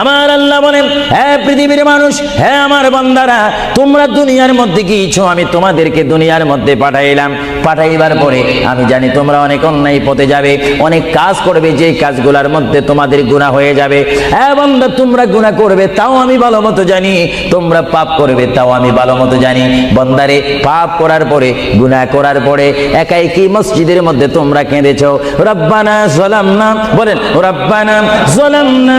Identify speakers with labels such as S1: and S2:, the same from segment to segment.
S1: আমার আল্লাহ বলেন, হে পৃথিবীর মানুষ, হে আমার বান্দারা, তোমরা দুনিয়ার মধ্যে গিয়েছো, আমি তোমাদেরকে দুনিয়ার মধ্যে পাঠাইলাম। পাঠাইবার পরে আমি জানি তোমরা অনেক অন্যায় পথে যাবে, অনেক কাজ করবে, যে কাজগুলোর মধ্যে তোমাদের গুনাহ হয়ে যাবে। হ্যাঁ বান্দা, তোমরা গুনাহ করবে তাও আমি ভালো মতো জানি, তোমরা পাপ করবে তাও আমি ভালো মতো জানি। বান্দারে, পাপ করার পরে, গুনাহ করার পরে একাই কি মসজিদের মধ্যে তোমরা কেঁদেছো, রব্বানা যালামনা, বলেন রব্বানা যালামনা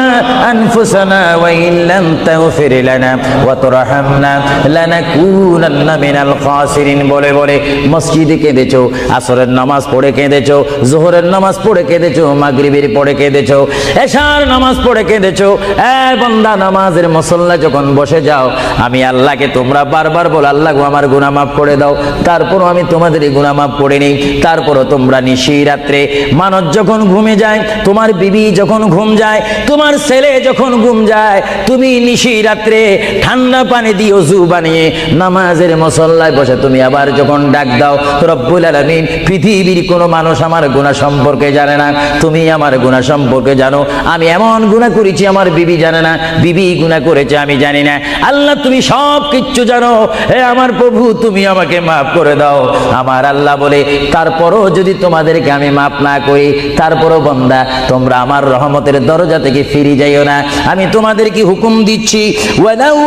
S1: আনফুসানা ওয়া ইল্লাম তাগফির লানা ওয়া তুরহামনা লানাকুনান্না মিনাল খাসিরিন বলে বলে মসজিদে কেঁদেছো, আসরের নামাজ পড়ে কেঁদেছো, যোহরের নামাজ পড়ে কেঁদেছো, মাগরিবের পড়ে কেঁদেছো, এশার নামাজ পড়ে কেঁদেছো। এ বান্দা, নামাজের মুসল্লা যখন বসে যাও, আমি আল্লাহকে তোমরা বারবার বলো, আল্লাহ গো আমার গুনাহ মাফ করে দাও। তারপরও আমি তোমাদের গুনাহ মাফ করে নেই। তারপরও তোমরা নিশি রাত্রে, মানুষ যখন ঘুমে যায়, তোমার বিবি যখন ঘুম যায়, তোমার ছেলে যখন ঘুম যায়, তুমি নিশি রাত্রে ঠান্ডা পানি দিয়ে ওযু বানিয়ে নামাজের মুসল্লায় বসে তুমি আবার যখন ডাক দাও, রব্বুল আলামিন, পৃথিবীর কোনো মানুষ আমার গুনাহ সম্পর্কে জানে না, তুমি আমার গুনাহ সম্পর্কে জানো। আমি এমন গুনাহ করেছি আমার বিবি জানে না, বিবি গুনাহ করেছে আমি জানি না। আল্লাহ, তুমি সব কিচ্ছু জানো। হে আমার প্রভু, তুমি আমাকে মাফ করে দাও। আমার আল্লাহ বলে, তারপরও যদি তোমাদেরকে আমি মাফ না করি, তারপরও বান্দা, তোমরা আমার রহমতের দরজা থেকে ফিরে যাইও না। আমি তোমাদেরকে হুকুম দিচ্ছি, ওয়ালাউ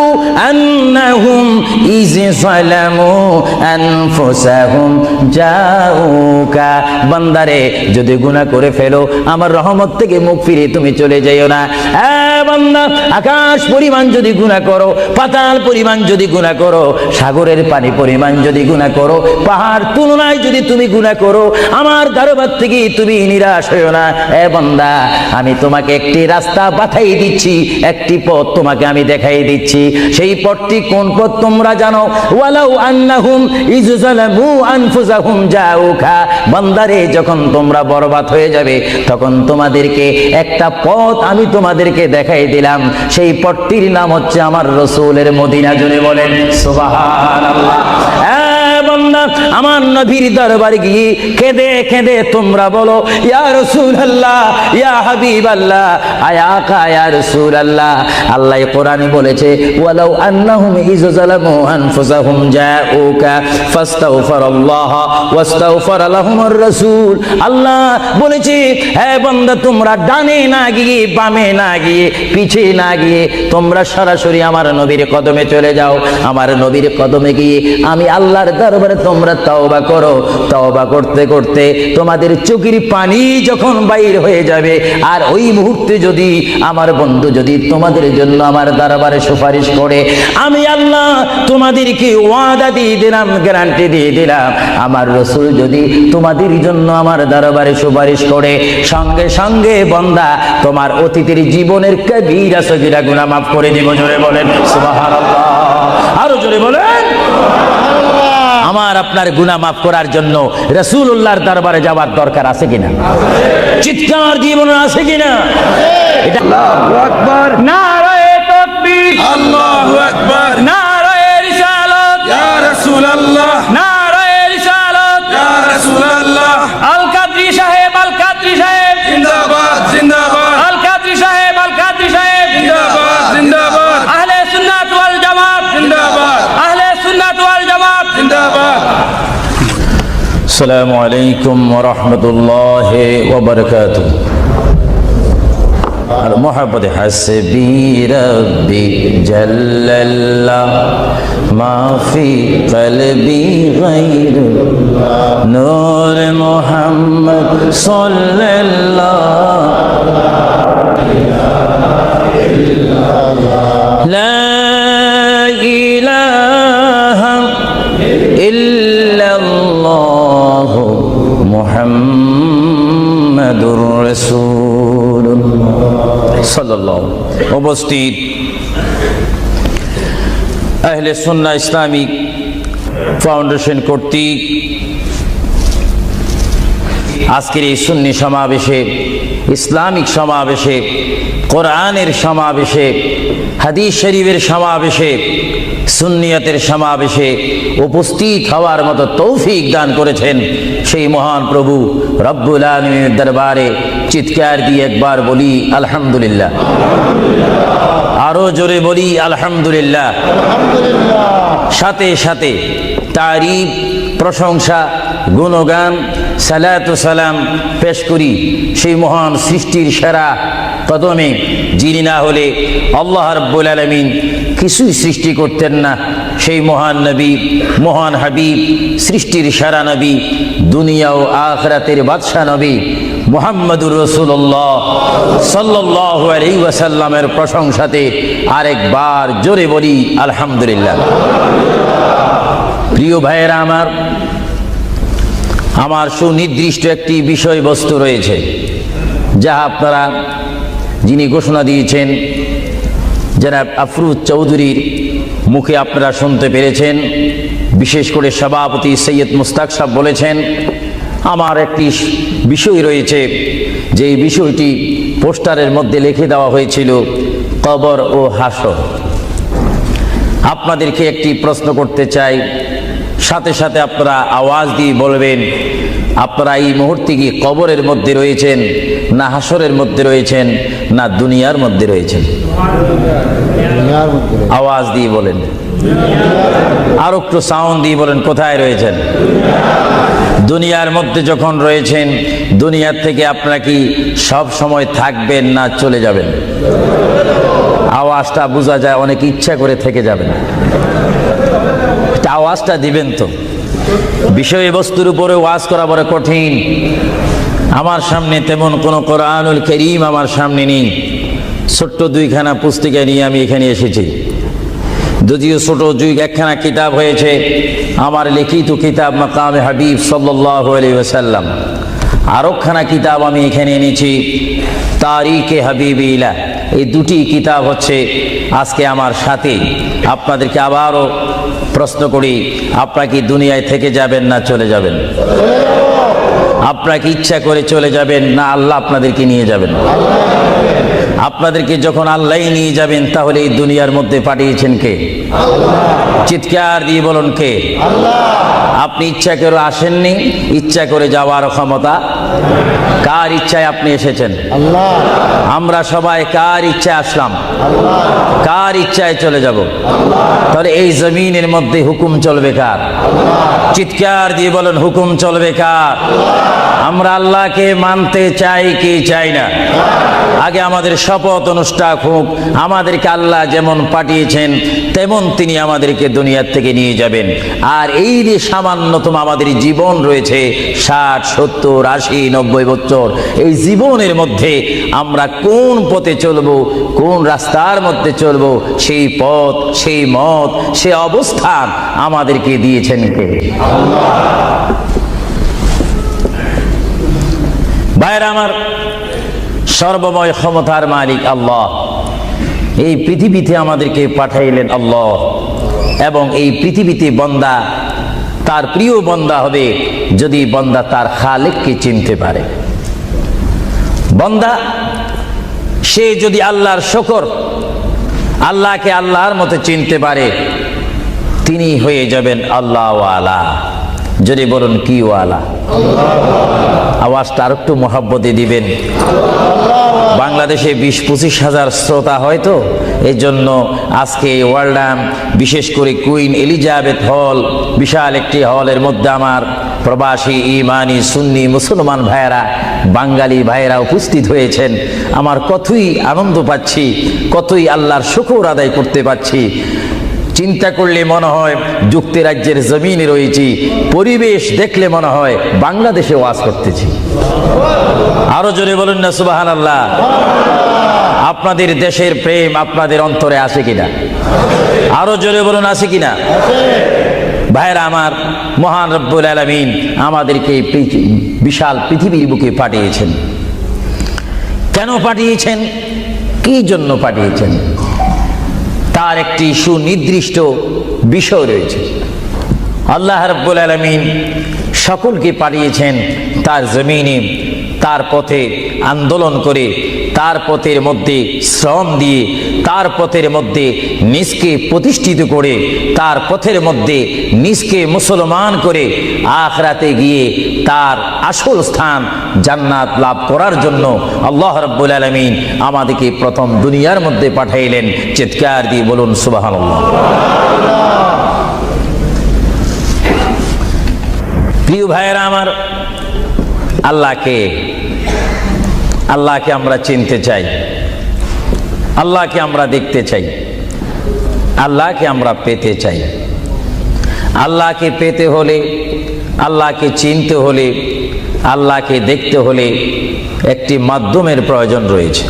S1: আন্নাহুম ইয যালামু আনফুসাহুম জাউকা, বান্দারে, যদি গুনাহ করে ফেলো, আমার রহমত থেকে মুখ ফিরে তুমি চলে যাইও না। বান্দা, আকাশ পরিমাণ যদি গুনাহ করো, পাতাল পরিমাণ যদি গুনাহ করো, সাগরের পানি পরিমাণ যদি গুনাহ করো, পাহাড় তুলনায় যদি তুমি গুনাহ করো, আমার দরবার থেকে তুমি নিরাশ হইও না। এ বান্দা, আমি তোমাকে একটি রাস্তা পাঠাই দিচ্ছি, একটি পথ তোমাকে আমি দেখাই দিচ্ছি। সেই পথটি কোন পথ তোমরা জানো? ওয়ালাউ আন্নাহুম ইয যালামু আনফুসাহুম জাউকা, বান্দারে, যখন তোমরা বরবাদ হয়ে যাবে, তখন তোমাদেরকে একটা পথ আমি তোমাদেরকে দেখাই দিলাম। সেই পথটির নাম হচ্ছে আমার রাসূলের মদিনা। জোরে বলেন সুবহানাল্লাহ। বান্দা, আমার নবীর দরবারে গিয়ে কেঁদে কেঁদে তোমরা বলো, ইয়া রাসূলুল্লাহ, ইয়া হাবিবাল্লাহ, আয়াকা ইয়া রাসূলুল্লাহ। আল্লাহ কোরআনে বলেছে, ওয়ালাউ আন্নাহুম ইয যালামু আনফুসাহুম জাউকা ফাস্তাগফিরুল্লাহ ওয়াস্তাগফার লাহুমুর রাসূল। আল্লাহ বলেছে, হে বান্দা, তোমরা ডানে না গিয়ে, বামে না গিয়ে, পিছে না গিয়ে, তোমরা সরাসরি আমার নবীর কদমে চলে যাও। আমার নবীর কদমে গিয়ে আমি আল্লাহর দরবারে তোমরা তওবা করো। তওবা করতে করতে তোমাদের চোখের পানি যখন বাইর হয়ে যাবে, আর ওই মুহূর্তে যদি আমার বন্ধু যদি তোমাদের জন্য আমার দরবারে সুপারিশ করে, আমি আল্লাহ তোমাদেরকে ওয়াদা দিয়ে দিলাম, গ্যারান্টি দিয়ে দিলাম, আমার রাসূল যদি তোমাদের জন্য আমার দরবারে সুপারিশ করে, সঙ্গে সঙ্গে বান্দা, তোমার অতীতের জীবনের কবিরা সগীরা গুনাহ মাফ করে দিব। জোরে বলেন সুবহানাল্লাহ। আরো জোরে বলেন। আমার আপনার গুনাহ মাফ করার জন্য রাসূলুল্লাহর দরবারে যাওয়ার দরকার আছে কিনা? চিৎকার জীবনে আছে কিনা? এটা আল্লাহু আকবার, নারায়ে তাকবীর,
S2: আল্লাহু আকবার,
S1: নারায়ে রিসালাত,
S2: ইয়া রাসূলুল্লাহ,
S1: নারায়ে রিসালাত,
S2: ইয়া রাসূলুল্লাহ।
S1: আল কাদরি সাহেব, আল কাদরি সাহেব
S2: জিন্দাবাদ, জিন্দাবাদ,
S1: আল কাদরি সাহেব, আল কাদরি সাহেব
S2: জিন্দাবাদ, জিন্দাবাদ,
S1: আহলে সুন্নাত ওয়াল জামাত
S2: জিন্দাবাদ,
S1: আহলে সুন্নাত ওয়াল জামাত
S2: জিন্দাবাদ।
S1: আসসালামু আলাইকুম ওয়া রাহমাতুল্লাহি ওয়া বারাকাতুহু। আর মোহাব্বতে হাসবি রব্বি জাল্লাল্লাহ মা ফি কলবি গায়রুল্লাহ নূর মুহাম্মদ সাল্লাল্লাহ লা ইলাহা ইল্লাল্লাহ মুহাম্মাদুর রাসূলুল্লাহ সাল্লাল্লাহু। উপস্থিত আহলে সুন্নাহ ইসলামিক ফাউন্ডেশন কর্তৃক আজকের এই সুন্নি সমাবেশে, ইসলামিক সমাবেশে, কোরআনের সমাবেশে, হাদিস শরীফের সমাবেশে, সুন্নিয়তের সমাবেশে উপস্থিত হওয়ার মতো তৌফিক দান করেছেন সেই মহান প্রভু রব্বুল আলামিনের দরবারে চিৎকার দিয়ে একবার বলি আলহামদুলিল্লাহ। আরো জোরে বলি আলহামদুলিল্লাহ। সাথে সাথে তারিফ, প্রশংসা, গুণগান, সালাতু সালাম পেশ করি সেই মহান সৃষ্টির সেরা কদমে, যিনি না হলে আল্লাহ রাব্বুল আলামিন কিছুই সৃষ্টি করতেন না। সেই মহান নবী, মহান হাবিব, সৃষ্টির সেরা নবী, দুনিয়া ও আখিরাতের বাদশা নবী মুহাম্মদুর রাসূলুল্লাহ সাল্লাল্লাহু আলাইহি ওয়াসাল্লামের প্রশংসাতে আরেকবার জোরে বলি আলহামদুলিল্লাহ। প্রিয় ভাইয়েরা আমার সুনির্দিষ্ট একটি বিষয়বস্তু রয়েছে, যা আপনারা, যিনি ঘোষণা দিয়েছেন জনাব আফরোজ চৌধুরীর মুখে আপনারা শুনতে পেরেছেন। বিশেষ করে সভাপতি সৈয়দ মুস্তাক সাহেব বলেছেন, আমার একটি বিষয় রয়েছে, যে বিষয়টি পোস্টারের মধ্যে লিখে দেওয়া হয়েছিল, কবর ও হাসর। আপনাদেরকে একটি প্রশ্ন করতে চাই, সাথে সাথে আপনারা আওয়াজ দিয়ে বলবেন, আপনারা এই মুহূর্তে কি কবরের মধ্যে রয়েছেন, না হাসরের মধ্যে রয়েছেন, না দুনিয়ার মধ্যে রয়েছেন? আওয়াজ দিয়ে বলেন, আর একটু সাউন্ড দিয়ে বলেন, কোথায় রয়েছেন? দুনিয়ার মধ্যে যখন রয়েছেন, দুনিয়ার থেকে আপনারা কি সব সময় থাকবেন না চলে যাবেন? আওয়াজটা বোঝা যায়, অনেকে ইচ্ছা করে থেকে যাবেন। আওয়াজটা দিবেন তো। বিষয়বস্তুর উপরে ওয়াজ করা বড় কঠিন। আমার সামনে তেমন কোনো কোরআনুল কারীম আমার সামনে নেই। ছোট্ট দুইখানা পুস্তিকা নিয়ে আমি এখানে এসেছি। যদিও ছোট একখানা কিতাব হয়েছে, আমার লিখিত কিতাব মাকামে হাবিব সাল্লাল্লাহু আলাইহি ওয়াসাল্লাম। আরেকখানা কিতাব আমি এখানে এনেছি, তারিখে হাবিবিল্লাহ। এই দুটি কিতাব হচ্ছে আজকে আমার সাথে। আপনাদেরকে আবারও প্রশ্ন করি, আপনারা কি দুনিয়ায় থেকে যাবেন না চলে যাবেন? আপনারা কি ইচ্ছা করে চলে যাবেন, না আল্লাহ আপনাদেরকে নিয়ে যাবেন? আপনাদেরকে যখন আল্লাহ নিয়ে যাবেন, তাহলে এই দুনিয়ার মধ্যে পাঠিয়েছেন কে? চিৎকার দিয়ে বলুন, কে? আপনি ইচ্ছা করে আসেননি, ইচ্ছা করে যাওয়ার ক্ষমতা কার ইচ্ছায় আপনি এসেছেন? আমরা সবাই কার ইচ্ছায় আসলাম? কার ইচ্ছায় চলে যাব? তাহলে এই জমিনের মধ্যে হুকুম চলবে কার? চিৎকার দিয়ে বলেন, হুকুম চলবে কার? আমরা আল্লাহকে মানতে চাই কি চাই না? আগে আমাদের শপথ অনুষ্ঠান হোক, আমাদেরকে আল্লাহ যেমন পাঠিয়েছেন তেমন তিনি আমাদেরকে দুনিয়ার থেকে নিয়ে যাবেন। আর এই যে সামান্যতম আমাদের জীবন রয়েছে 60, 70, 80, 90 বছর, এই জীবনের মধ্যে আমরা কোন পথে চলবো, কোন রাস্তার মধ্যে চলবো, সেই পথ, সেই মত, সেই অবস্থান আমাদেরকে দিয়েছেন কে? ভাইরা আমার, সর্বময় ক্ষমতার মালিক আল্লাহ এই পৃথিবীতে আমাদেরকে পাঠাইলেন আল্লাহ, এবং এই পৃথিবীতে বান্দা তার প্রিয় বান্দা হবে যদি বান্দা তার খালিককে চিনতে পারে। বান্দা সে যদি আল্লাহর শুকর, আল্লাহকে আল্লাহর মতো চিনতে পারে, তিনি হয়ে যাবেন আল্লাহ ওয়ালা। যদি বলুন কি ওয়ালা? আওয়াজটা আর একটু মহব্বতে দিবেন। বাংলাদেশে 20-25 হাজার শ্রোতা হয়তো, এই জন্য আজকে ওয়ার্ল্ডাম, বিশেষ করে কুইন এলিজাবেথ হল, বিশাল একটি হলের মধ্যে আমার প্রবাসী ইমানি সুন্নি মুসলমান ভাইয়েরা, বাঙালি ভাইয়েরা উপস্থিত হয়েছেন। আমার কতই আনন্দ পাচ্ছি, কতই আল্লাহর শুকর আদায় করতে পারছি। চিন্তা করলে মনে হয় যুক্তরাজ্যের জমিনে রয়েছি, পরিবেশ দেখলে মনে হয় বাংলাদেশে ওয়াজ করতেছি। আরো জোরে বলুন না সুবহানাল্লাহ। আপনাদের দেশের প্রেম আপনাদের অন্তরে আছে কিনা? আরো জোরে বলুন, আছে কিনা? ভাইরা আমার, মহান রব্বুল আলামিন আমাদেরকে বিশাল পৃথিবীর বুকে পাঠিয়েছেন। কেন পাঠিয়েছেন? কি জন্য পাঠিয়েছেন? তার একটি সুনির্দিষ্ট বিষয় রয়েছে। আল্লাহ রাব্বুল আলামিন সকলকে পাঠিয়েছেন তার জমিনে, তার পথে আন্দোলন করে তার পথের মধ্যে শ্রম দিয়ে, তার পথের মধ্যে নিজকে প্রতিষ্ঠিত করে, তার পথের মধ্যে নিজকে মুসলমান করে আখিরাতে গিয়ে তার আসল স্থান জান্নাত লাভ করার জন্য আল্লাহ রাব্বুল আলামিন আমাদেরকে প্রথম দুনিয়ার মধ্যে পাঠাইলেন। চিৎকার দিয়ে বলুন সুবহানাল্লাহ। প্রিয় ভাইয়েরা আমার, আল্লাহকে আমরা চিনতে চাই, আল্লাহকে আমরা দেখতে চাই, আল্লাহকে আমরা পেতে চাই। আল্লাহকে পেতে হলে, আল্লাহকে চিনতে হলে, আল্লাহকে দেখতে হলে একটি মাধ্যমের প্রয়োজন রয়েছে,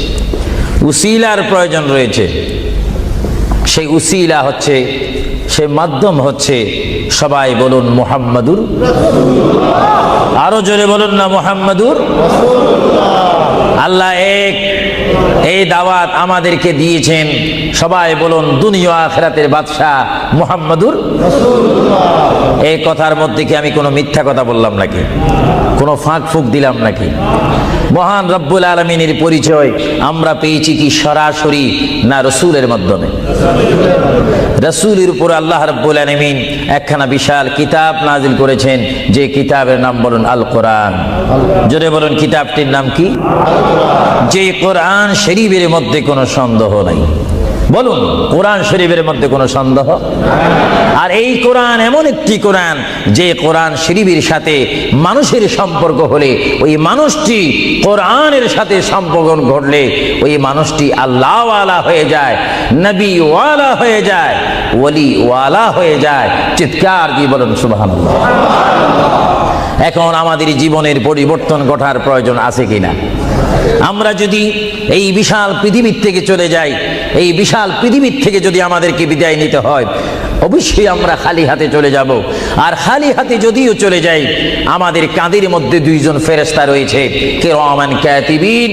S1: উসিলার প্রয়োজন রয়েছে। সেই উসিলা হচ্ছে, সেই মাধ্যম হচ্ছে, সবাই বলুন মুহাম্মাদুর, আরো জোরে বলুন না মুহাম্মাদুর। আল্লাহ এক, এই দাওয়াত আমাদেরকে দিয়েছেন। সবাই বলুন দুনিয়া আখিরাতের বাদশাহ মুহাম্মাদুর। এই কথার মধ্যে কি আমি কোনো মিথ্যা কথা বললাম নাকি? কোনো ফাঁক ফুক দিলাম নাকি? মহান রব্বুল আলামিনের পরিচয় আমরা পেয়েছি কি সরাসরি, না রসুলের মাধ্যমে? রসুলের উপর আল্লাহ রব্বুল আলামিন একখানা বিশাল কিতাব নাজিল করেছেন, যে কিতাবের নাম বলুন আল কোরআন। জোরে বলুন কিতাবটির নাম কি? যে কোরআন শরীফের মধ্যে কোনো সন্দেহ নাই। বলুন কোরআন শরীফের মধ্যে কোনো সন্দেহ? আর এই কোরআন এমন একটি কোরআন, যে কোরআন শরীফের সাথে মানুষের সম্পর্ক হলে, ওই মানুষটি কোরআনের সাথে সম্পর্ক ঘটলে ওই মানুষটি আল্লাহওয়ালা হয়ে যায়, নবীওয়ালা হয়ে যায়, ওলিওয়ালা হয়ে যায়। চিৎকার দিয়ে বলুন সুবহানাল্লাহ। এখন আমাদের জীবনের পরিবর্তন ঘটার প্রয়োজন আছে কিনা? আমরা যদি এই বিশাল পৃথিবীর থেকে চলে যাই, এই বিশাল পৃথিবীর থেকে যদি আমাদেরকে বিদায় নিতে হয়, অবশ্যই আমরা খালি হাতে চলে যাব। আর খালি হাতে যদিও চলে যাই, আমাদের কাঁধের মধ্যে দুইজন ফেরেশতা রয়েছে, কিরামান কাতিবিন।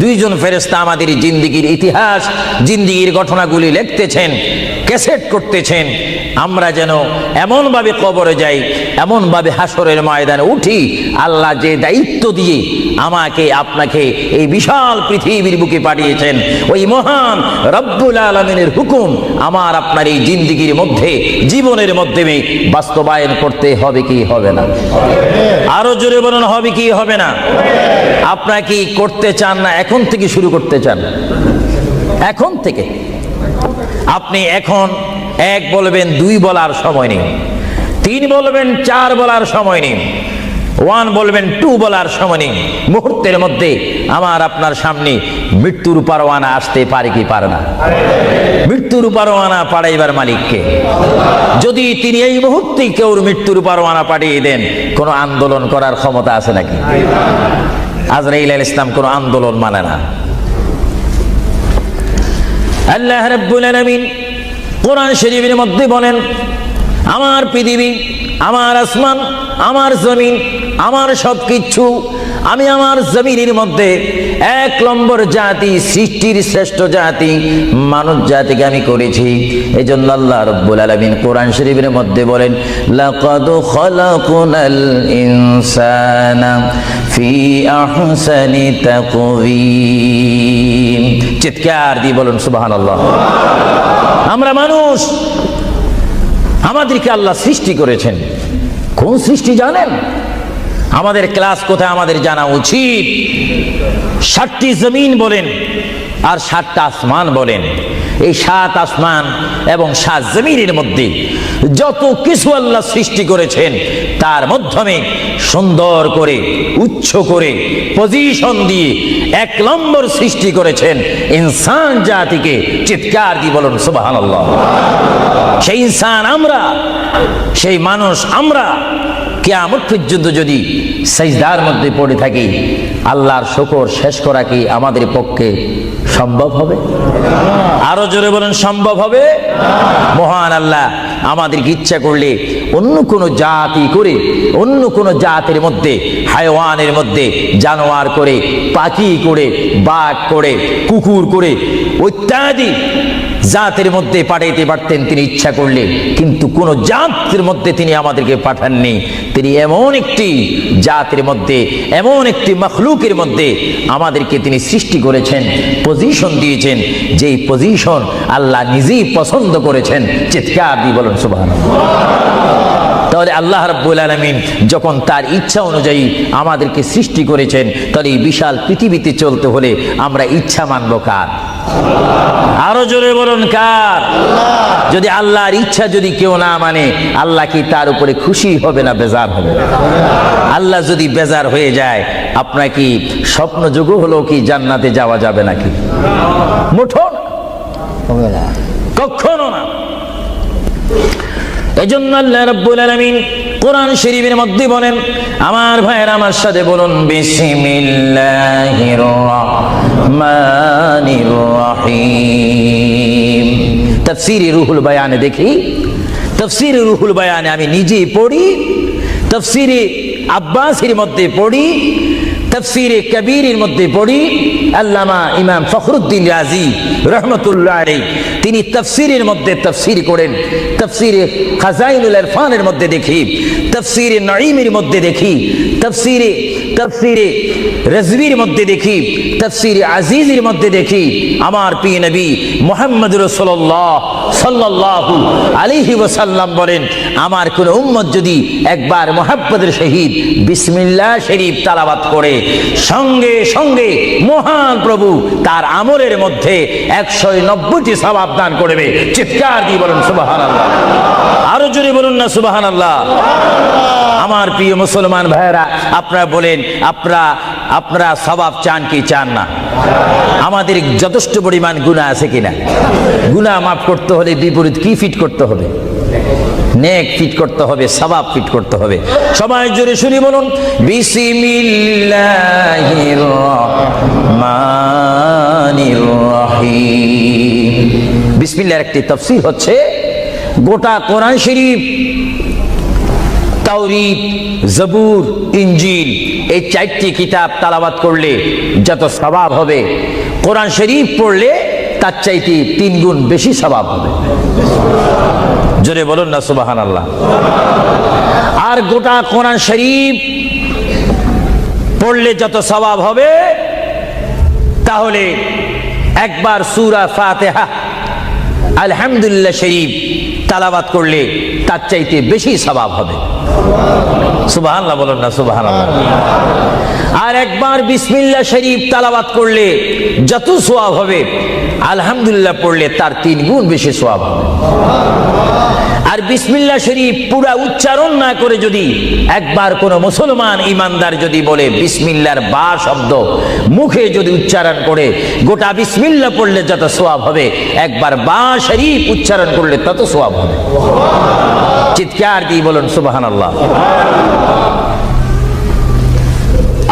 S1: দুইজন ফেরেশতা আমাদের জিন্দেগির ইতিহাস, জিন্দেগির ঘটনাগুলি লিখতেছেন, ক্যাসেট করতেছেন। আমরা যেন এমনভাবে কবরে যাই, এমনভাবে হাসরের ময়দানে উঠি, আল্লাহ যে দায়িত্ব দিয়ে আমাকে আপনাকে এই বিশাল পৃথিবীর বুকে পাঠিয়েছেন, ওই মহান রব্বুল আলামিনের হুকুম আমার আপনার এই জিন্দেগির মধ্যে, জীবনের মাধ্যমে বাস্তবায়ন করতে হবে কি হবে না? আরো জোরে বলুন হবে কি হবে না? আপনারা কি করতে চান, না এখন থেকে শুরু করতে চান? এখন থেকে আপনি এখন এক বলবেন, দুই বলার সময় নেই, তিন বলবেন, চার বলার সময় নেই, ওয়ান বলবেন, টু বলার সময় নেই। মুহূর্তের মধ্যে আমার আপনার সামনে মৃত্যুর পরোয়ানা আসতে পারে কি পারে না? মৃত্যুর পরোয়ানা পাঠাইবার মালিককে। যদি তিনি এই মুহূর্তে কেউ মৃত্যুর পরোয়ানা পাঠিয়ে দেন, কোন আন্দোলন করার ক্ষমতা আছে নাকি? আজরাইল আলাইহিস সালাম কোন আন্দোলন মানে না। আল্লাহ রাব্বুল আলামিন কোরআন শরীফের মধ্যে বলেন, আমার পৃথিবী, আমার আসমান, আমার জমিন, আমার সবকিছু, আমি আমার জমিনের মধ্যে এক নম্বর জাতি, সৃষ্টির শ্রেষ্ঠ জাতি মানব জাতিকে আমি করেছি। এই জন্য আল্লাহ রাব্বুল আলামিন কোরআন শরীফের মধ্যে বলেন, লাকাদ খালাকনাল ইনসানা ফি আহসানি তাকওয়িম। চিৎকার দিয়ে বলুন সুবহানাল্লাহ। আমরা মানুষ, আমাদেরকে আল্লাহ সৃষ্টি করেছেন। কোন সৃষ্টি জানেন? আমাদের ক্লাস কোথায় আমাদের জানা উচিত। 7টি জমিন বলেন আর 7টা আসমান বলেন। এই 7 আসমান এবং 7 জমিনের মধ্যে যত কিছু আল্লাহ সৃষ্টি করেছেন, তার মাধ্যমে সুন্দর করে, উচ্চ করে, পজিশন দিয়ে এক নম্বর সৃষ্টি করেছেন ইনসান জাতিকে। চিৎকার দিয়ে বলুন সুবহানাল্লাহ। সেই ইনসান আমরা, সেই মানুষ আমরা, কিয়ামত পর্যন্ত যদি সিজদার মধ্যে পড়ে থাকি, আল্লাহর শুকর শেষ করা কি আমাদের পক্ষে সম্ভব হবে? আরো জোরে বলেন সম্ভব হবে? মহান আল্লাহ আমাদেরকে ইচ্ছা করলে অন্য কোনো জাতি করে, অন্য কোনো জাতের মধ্যে, হায়াওয়ানের মধ্যে জানোয়ার করে, পাখি করে, বাঘ করে, কুকুর করে, ইত্যাদি জাতের মধ্যে পাঠাইতে পারতেন তিনি ইচ্ছা করলে, কিন্তু কোন জাতের মধ্যে তিনি আমাদেরকে পাঠাননি। তিনি এমন একটি জাতের মধ্যে, এমন একটি মখলুকের মধ্যে আমাদেরকে তিনি সৃষ্টি করেছেন, পজিশন দিয়েছেন, যেই পজিশন আল্লাহ নিজেই পছন্দ করেছেন। চিৎকার দিয়ে বলুন সুবহানাল্লাহ। তাহলে আল্লাহ রাব্বুল আলামিন যখন তার ইচ্ছা অনুযায়ী আমাদেরকে সৃষ্টি করেছেন, তাহলে এই বিশাল পৃথিবীতে চলতে হলে আমরা ইচ্ছা মানব কার? আরো জোরে বলুন কার? যদি আল্লাহর ইচ্ছা যদি কেউ না মানে, আল্লাহ কি তার উপরে খুশি হবে না বেজার হবে? আল্লাহ যদি বেজার হয়ে যায়, আপনার কি স্বপ্ন যোগ হলো কি জান্নাতে যাওয়া যাবে নাকি? মুঠো হবে না, কখনো না। এজন্য আল্লাহ রাব্বুল আলামিন কোরআন শরীফের মধ্যে বলেন, আমার ভাইয়েরা আমার সাথে বলুন, বিসমিল্লাহির রহমানির রহিম। তাফসীরে রুহুল বায়ানে দেখি, তাফসীরে রুহুল বায়ানে আমি নিজেই পড়ি, তাফসীরে আব্বাসীর মধ্যে পড়ি, তাফসীরে কবীরের মধ্যে পড়ি। আল্লামা ইমাম ফখরুদ্দিন রাজি রহমতুল্লাহ আলাইহি তিনি তাফসীরের মধ্যে তাফসীর করেন। তাফসীরে খাজাইনুল ইরফানের মধ্যে দেখি, তাফসীরে নাঈমের মধ্যে দেখি, তাফসীরে রাজভীর মধ্যে দেখি, তাফসীরে আজিজের মধ্যে দেখি, আমার প্রিয় নবী মুহাম্মদ রাসূলুল্লাহ সাল্লাল্লাহু আলাইহি ওয়াসাল্লাম বলেন, আমার কোন উম্মত যদি একবার মুহাব্বতের সহিত বিসমিল্লাহ শরীফ তেলাওয়াত করে, সঙ্গে সঙ্গে মহান প্রভু তার আমলের মধ্যে 190টি সওয়াব দান করবে। চিৎকার দিয়ে বলুন সুবহানাল্লাহ। আরো জোরে বলুন না সুবহানাল্লাহ। আমার প্রিয় মুসলমান ভাইয়েরা, আপনারা বলেন, আপনারা সওয়াব চান কি চান না? আমাদের যথেষ্ট পরিমাণ গুনাহ আছে কিনা? গুনাহ মাফ করতে হলে বিপরীত কি ফিট করতে হবে? নেক ফিট করতে হবে, সওয়াব ফিট করতে হবে। সবাই জোরে শুনি বলুন, বিসমিল্লাহির রহমানির রহিম। বিসমিল্লাহর একটি তাফসীর হচ্ছে, গোটা কোরআন শরীফ, তাওরীত, জবুর, ইনজিল, এই 4টি কিতাব তেলাওয়াত করলে যত সওয়াব হবে, কোরআন শরীফ পড়লে তার চাইতে 3 গুণ বেশি সওয়াব হবে। জোরে বলুন না সুবহানাল্লাহ। আর গোটা কোরআন শরীফ পড়লে যত সওয়াব হবে, তাহলে একবার সূরা ফাতিহা আলহামদুলিল্লাহ শরীফ তেলাওয়াত করলে তার চাইতে বেশি সওয়াব হবে। সুবহানাল্লাহ বলুন না সুবহানাল্লাহ। আর একবার বিসমিল্লাহ শরীফ তেলাওয়াত করলে যত সওয়াব হবে, আলহামদুলিল্লাহ পড়লে তার 3 গুণ বেশি সওয়াব হবে। আর বিসমিল্লাহ শরীফ পুরা উচ্চারণ না করে যদি একবার কোন মুসলমান ইমানদার যদি বলে, বিসমিল্লাহর বা শব্দ মুখে যদি উচ্চারণ করে, গোটা বিসমিল্লাহ পড়লে যত সওয়াব হবে, একবার বা শরীফ উচ্চারণ করলে তত সওয়াব হবে। চিৎকার দিয়ে বলুন সুবহানাল্লাহ।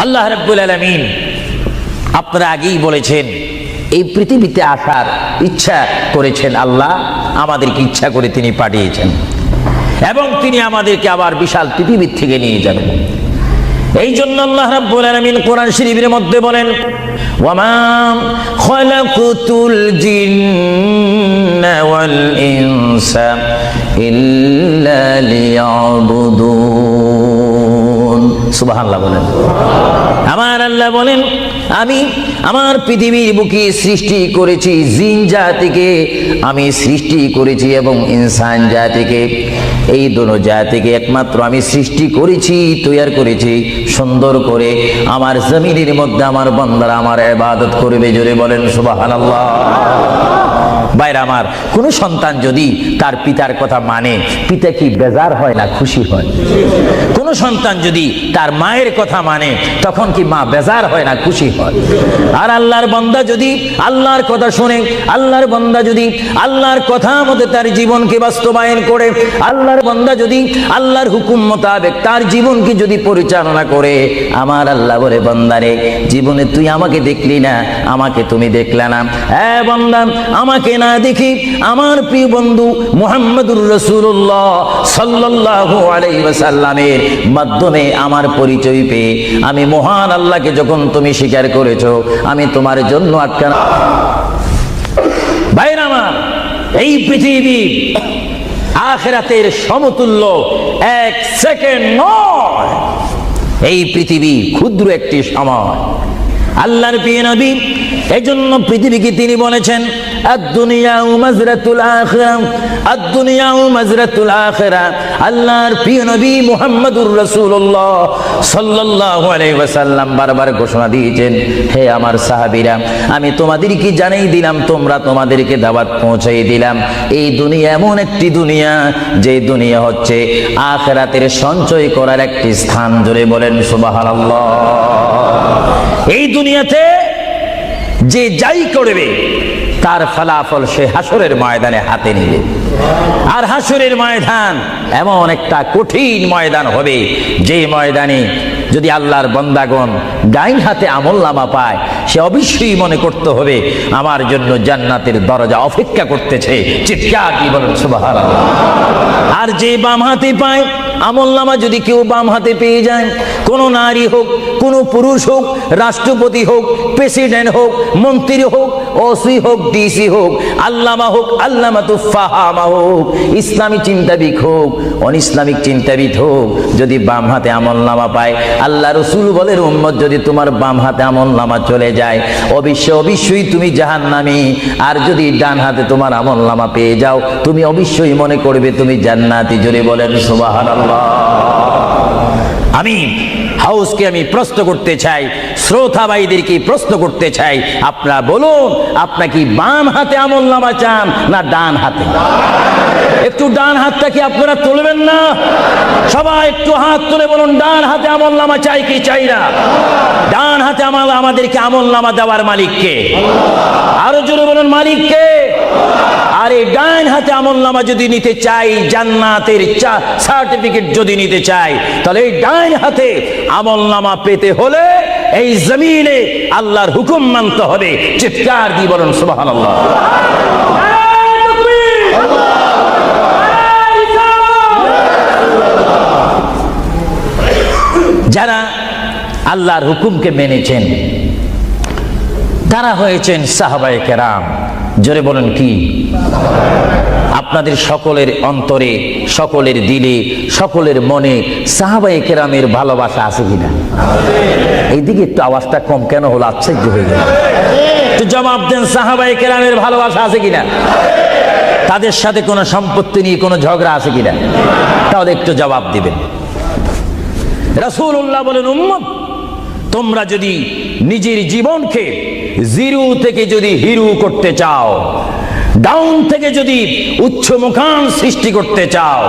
S1: আল্লাহ রাব্বুল আলামিন আপনারা আগেই বলেছেন, এই পৃথিবীতে আসার ইচ্ছা করেছেন আল্লাহ, আমাদেরকে ইচ্ছা করে তিনি পাঠিয়েছেন, এবং তিনি আমাদেরকে আবার বিশাল পৃথিবীর থেকে নিয়ে যাবেন। এই জন্য আল্লাহ রাব্বুল আলামিন কোরআন শরীফের মধ্যে বলেন, ওয়ামা খালাকুতুল জিন্না ওয়াল ইনসা ইল্লা লিয়াবুদুন। সুবহানাল্লাহ বলেন। আমার আল্লাহ বলেন, আমি আমার পৃথিবীর বুকে সৃষ্টি করেছি জিন জাতিকে, আমি সৃষ্টি করেছি এবং ইনসান জাতিকে। এই দুটো জাতিকে একমাত্র আমি সৃষ্টি করেছি, তৈরি করেছি সুন্দর করে। আমার জমিনের মধ্যে আমার বান্দারা আমার ইবাদত করবে। জোরে বলেন সুবহানাল্লাহ। ভাইরা আমার, কোন সন্তান যদি তার পিতার কথা মানে, পিতা কি বেজার হয় না খুশি হয়? কোন সন্তান যদি তার মায়ের কথা মানে, তখন কি মা বেজার হয় না খুশি হয়? আর আল্লাহর বান্দা যদি আল্লাহর কথা শুনে, আল্লাহর বান্দা যদি আল্লাহর কথা মতো তার জীবনকে বাস্তবায়ন করে, আল্লাহর বান্দা যদি আল্লাহর হুকুম মোতাবেক তার জীবনকে যদি পরিচালনা করে, আমার আল্লাহ বলে, বান্দারে জীবনে তুই আমাকে দেখলি না, আমাকে তুমি দেখলে না। হ্যাঁ বান্দা, আমাকে না দেখি আমার প্রিয় বন্ধু মুহাম্মদুর রাসূলুল্লাহ সাল্লাল্লাহু আলাইহি ওয়াসাল্লামের মাধ্যমে আমার পরিচয় পেয়ে আমি মহান আল্লাহকে যখন তুমি স্বীকার করেছো, আমি তোমার জন্য আটকানো। ভাইরা আমার, এই পৃথিবী আখিরাতের সমতুল্য 1 সেকেন্ড নয়। এই পৃথিবী ক্ষুদ্র একটি সময়। আল্লাহর প্রিয় নবী এজন্য পৃথিবীকে তিনি বলেছেন আদ-দুনিয়াউ মাজরাতুল আখিরাহ, আদ-দুনিয়াউ মাজরাতুল আখিরাহ। আল্লাহর প্রিয় নবী মুহাম্মদুর রাসূলুল্লাহ সাল্লাল্লাহু আলাইহি ওয়াসাল্লাম বারবার ঘোষণা দিয়েছেন, হে আমার সাহাবীরা, আমি তোমাদেরকে জানাই দিলাম, তোমরা তোমাদেরকে দাওয়াত পৌঁছাই দিলাম, এই দুনিয়া এমন একটি দুনিয়া, যে দুনিয়া হচ্ছে আখিরাতের সঞ্চয় করার একটি স্থান। জোরে বলেন সুবহানাল্লাহ। এই দুনিয়াতে যে যাই করবে তার ফলাফল সে হাসরের ময়দানে হাতে নেবে। আর হাসরের ময়দান এমন একটা কঠিন ময়দান হবে, যে ময়দানে যদি আল্লাহর বান্দাগণ ডাইন হাতে আমলনামা পায়, সে অবশ্যই মনে করতে হবে আমার জন্য জান্নাতের দরজা অপেক্ষা করতেছে। চিৎকার দিয়ে বলেন সুবহানাল্লাহ। আর যে বাম হাতে পায় আমলনামা, যদি কেউ বাম হাতে পেয়ে যায়, কোনো নারী হোক, কোনো পুরুষ হোক, রাষ্ট্রপতি হোক, প্রেসিডেন্ট হোক, মন্ত্রী হোক, ওসি হোক, ডিসি হোক, আল্লামা হোক, আল্লামাতুল ফাহামা হোক, ইসলামী চিন্তাবিদ হোক, অনিসলামিক চিন্তাবিদ হোক, যদি বাম হাতে আমলনামা পায়, আল্লাহ রসুল বলেন উম্মত যদি তোমার বাম হাতে আমলনামা চলে যায়, অবশ্যই তুমি জাহান্নামী। আর যদি ডান হাতে তোমার আমলনামা পেয়ে যাও, তুমি অবশ্যই মনে করবে তুমি জান্নাতি। জোরে বলেন সুবহানাল্লাহ। আমি হাউসকে আমি প্রশ্ন করতে চাই, শ্রোতা ভাইদেরকে প্রশ্ন করতে চাই, আপনারা বলুন, আপনারা কি বাম হাতে আমলনামা চান না ডান হাতে? একটু ডান হাতটা কি আপনারা তুলবেন না? সবাই একটু হাত তুলে বলুন, ডান হাতে আমলনামা চাই কি চাই না? ডান হাতে আমাদেরকে আমলনামা দেওয়ার মালিককে? আরো জোরে বলুন, মালিককে। আর এই ডান হাতে আমলনামা যদি নিতে চাই, জান্নাতের সার্টিফিকেট যদি নিতে চাই, তাহলে এই ডান হাতে আমলনামা পেতে হলে এই জমিনে আল্লাহর হুকুম মানতে হবে। চিৎকার দিয়ে বলুন সুবহানাল্লাহ। যারা আল্লাহর হুকুমকে মেনেছেন তারা হয়েছেন সাহাবায়ে কেরাম। জোরে বলেন কি? আপনাদের সকলের অন্তরে, সকলের দিলে, সকলের মনে সাহাবায়ে কেরামের ভালোবাসা আছে কিনা? এইদিকে একটু আওয়াজটা কম কেন হলো? আশ্চর্য হয়ে গেল। একটু জবাব দেন, সাহাবায়ে কেরামের ভালোবাসা আছে কিনা? তাদের সাথে কোনো সম্পত্তি নিয়ে কোনো ঝগড়া আছে কিনা? তাহলে একটু জবাব দিবেন। রাসূলুল্লাহ বলেন, উম্মত তোমরা যদি নিজের জীবনকে জিরো থেকে যদি হিরো করতে চাও, ডাউন থেকে যদি উচ্চ মুকাম সৃষ্টি করতে চাও,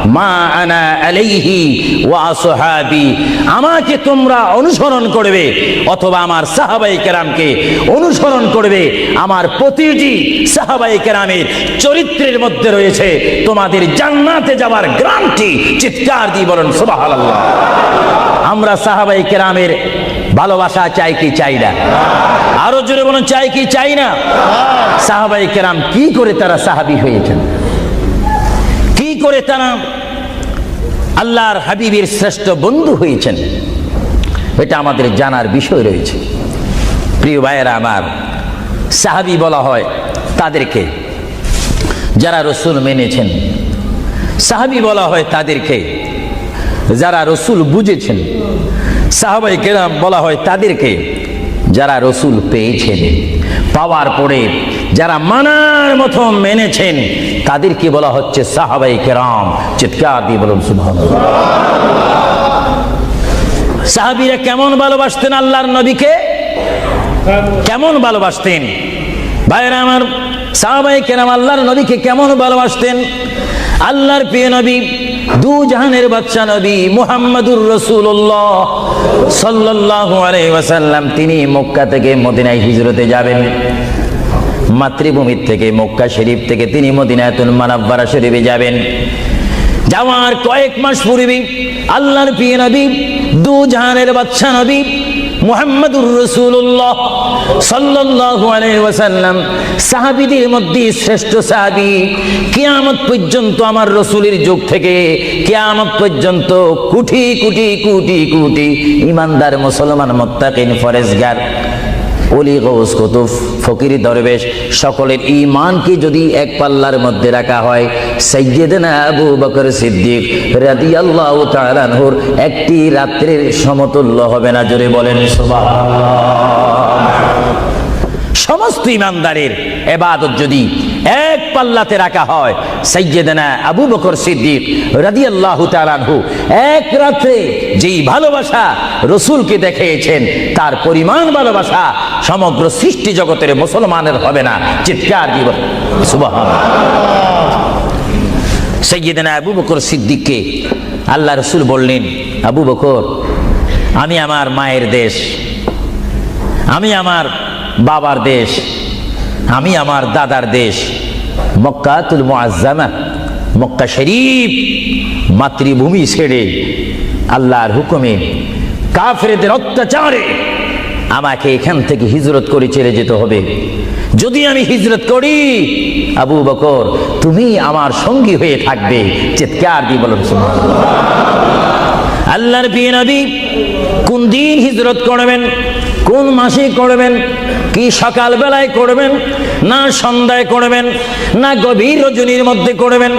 S1: মা আনা আলাইহি ওয়া আসহাবি, আমাকে তোমরা অনুসরণ করবে অথবা আমার সাহাবায়ে কেরামকে অনুসরণ করবে। আমার প্রতিটি সাহাবায়ে কেরামের চরিত্রের মধ্যে রয়েছে তোমাদের জান্নাতে যাওয়ার গ্যারান্টি। চিৎকার দিয়ে বলেন সুবহানাল্লাহ। আমরা সাহাবায়ে কেরামের ভালোবাসা চাই কি চাই না? আরো জোরে বলুন, চাই কি চাই না? সাহাবায়ে কেরাম কি করে তারা সাহাবী হয়েছেন? কি করে তারা আল্লাহর হাবিবের শ্রেষ্ঠ বন্ধু হয়েছেন? এটা আমাদের জানার বিষয় রয়েছে। প্রিয় ভাইয়েরা আমার, সাহাবী বলা হয় তাদেরকে যারা রসুল মেনেছেন, সাহাবী বলা হয় তাদেরকে যারা রসুল বুঝেছেন, সাহাবায়ে কেরাম বলা হয় তাদেরকে যারা রসুল পেয়েছেন, পাওয়ার পরে যারা মানার মতো মেনেছেন, তাদেরকে বলা হচ্ছে সাহাবায়ে কেরাম। চিৎকার দিয়ে বলুন সুবহানাল্লাহ। সাহাবীরা কেমন ভালোবাসতেন আল্লাহর নবীকে? কেমন ভালোবাসতেন? ভাইরা আমার, সাহাবায়ে কেরাম আল্লাহর নবীকে কেমন ভালোবাসতেন? আল্লাহর প্রিয় নবী, দু জাহানের বাদশা নবী মুহাম্মদুর রাসূলুল্লাহ সাল্লাল্লাহু আলাইহি ওয়াসাল্লাম, তিনি মক্কা থেকে মদিনায় হিজরতে যাবেন। মাতৃভূমি থেকে, মক্কা শরীফ থেকে তিনি মদিনাতুল মুনাওয়ারা শরীফে যাবেন। যাওয়ার কয়েক মাস পূর্বে আল্লাহর প্রিয় নবী, দু জাহানের বাদশা নবী মুহাম্মদুর রাসূলুল্লাহ সাল্লাল্লাহু আলাইহি ওয়াসাল্লাম, সাহাবীদের মধ্যে শ্রেষ্ঠ সাহাবী, কিয়ামত পর্যন্ত আমার রাসূলের যুগ থেকে কিয়ামত পর্যন্ত কোটি কোটি কোটি কোটি ঈমানদার মুসলমান মুত্তাকিন ফরেজগার ওলি গৌস কুতুব ফকির দরবেশ সকলের ঈমানকে যদি এক পাল্লার মধ্যে রাখা হয়, সাইয়্যিদনা আবু বকর সিদ্দিক রাদিয়াল্লাহু তাআলা আনহুর একটি রাত্রির সমতুল্য হবে না। জোরে বলেন সুবহানাল্লাহ। সমস্ত ইমানদারের ইবাদত যদি এক পাল্লাতে রাখা হয়, সাইয়্যিদনা আবু বকর সিদ্দিক রাদিয়াল্লাহু তাআলা আনহু এক রাতে যেই ভালোবাসা রাসূলকে দেখিয়েছেন, তার পরিমাণ ভালোবাসা সমগ্র সৃষ্টি জগতের মুসলমানের হবে না। চিৎকার দিব সুবহানাল্লাহ। সাইয়্যিদনা আবু বকর সিদ্দিককে আল্লাহ রাসূল বললেন, আবু বকর, আমি আমার মায়ের দেশ, আমি আমার বাবার দেশ, আমি আমার দাদার দেশ মক্কাতুল মুআজ্জামা, মক্কা শরীফ মাতৃভূমি ছেড়ে আল্লাহর হুকুমে কাফেরদের অত্যাচারে আমাকে এখান থেকে হিজরত করে চলে যেতে হবে। যদি আমি হিজরত করি, আবু বকর তুমি আমার সঙ্গী হয়ে থাকবে। চিৎকার দিয়ে বলুন সুবহানাল্লাহ। আল্লাহর প্রিয় নবী কোন দিন হিজরত করবেন, কোন মাসে করবেন, কি সকাল বেলায় করবেন, না সন্ধ্যায় করবেন, না গভীর রজনীর মধ্যে করবেন,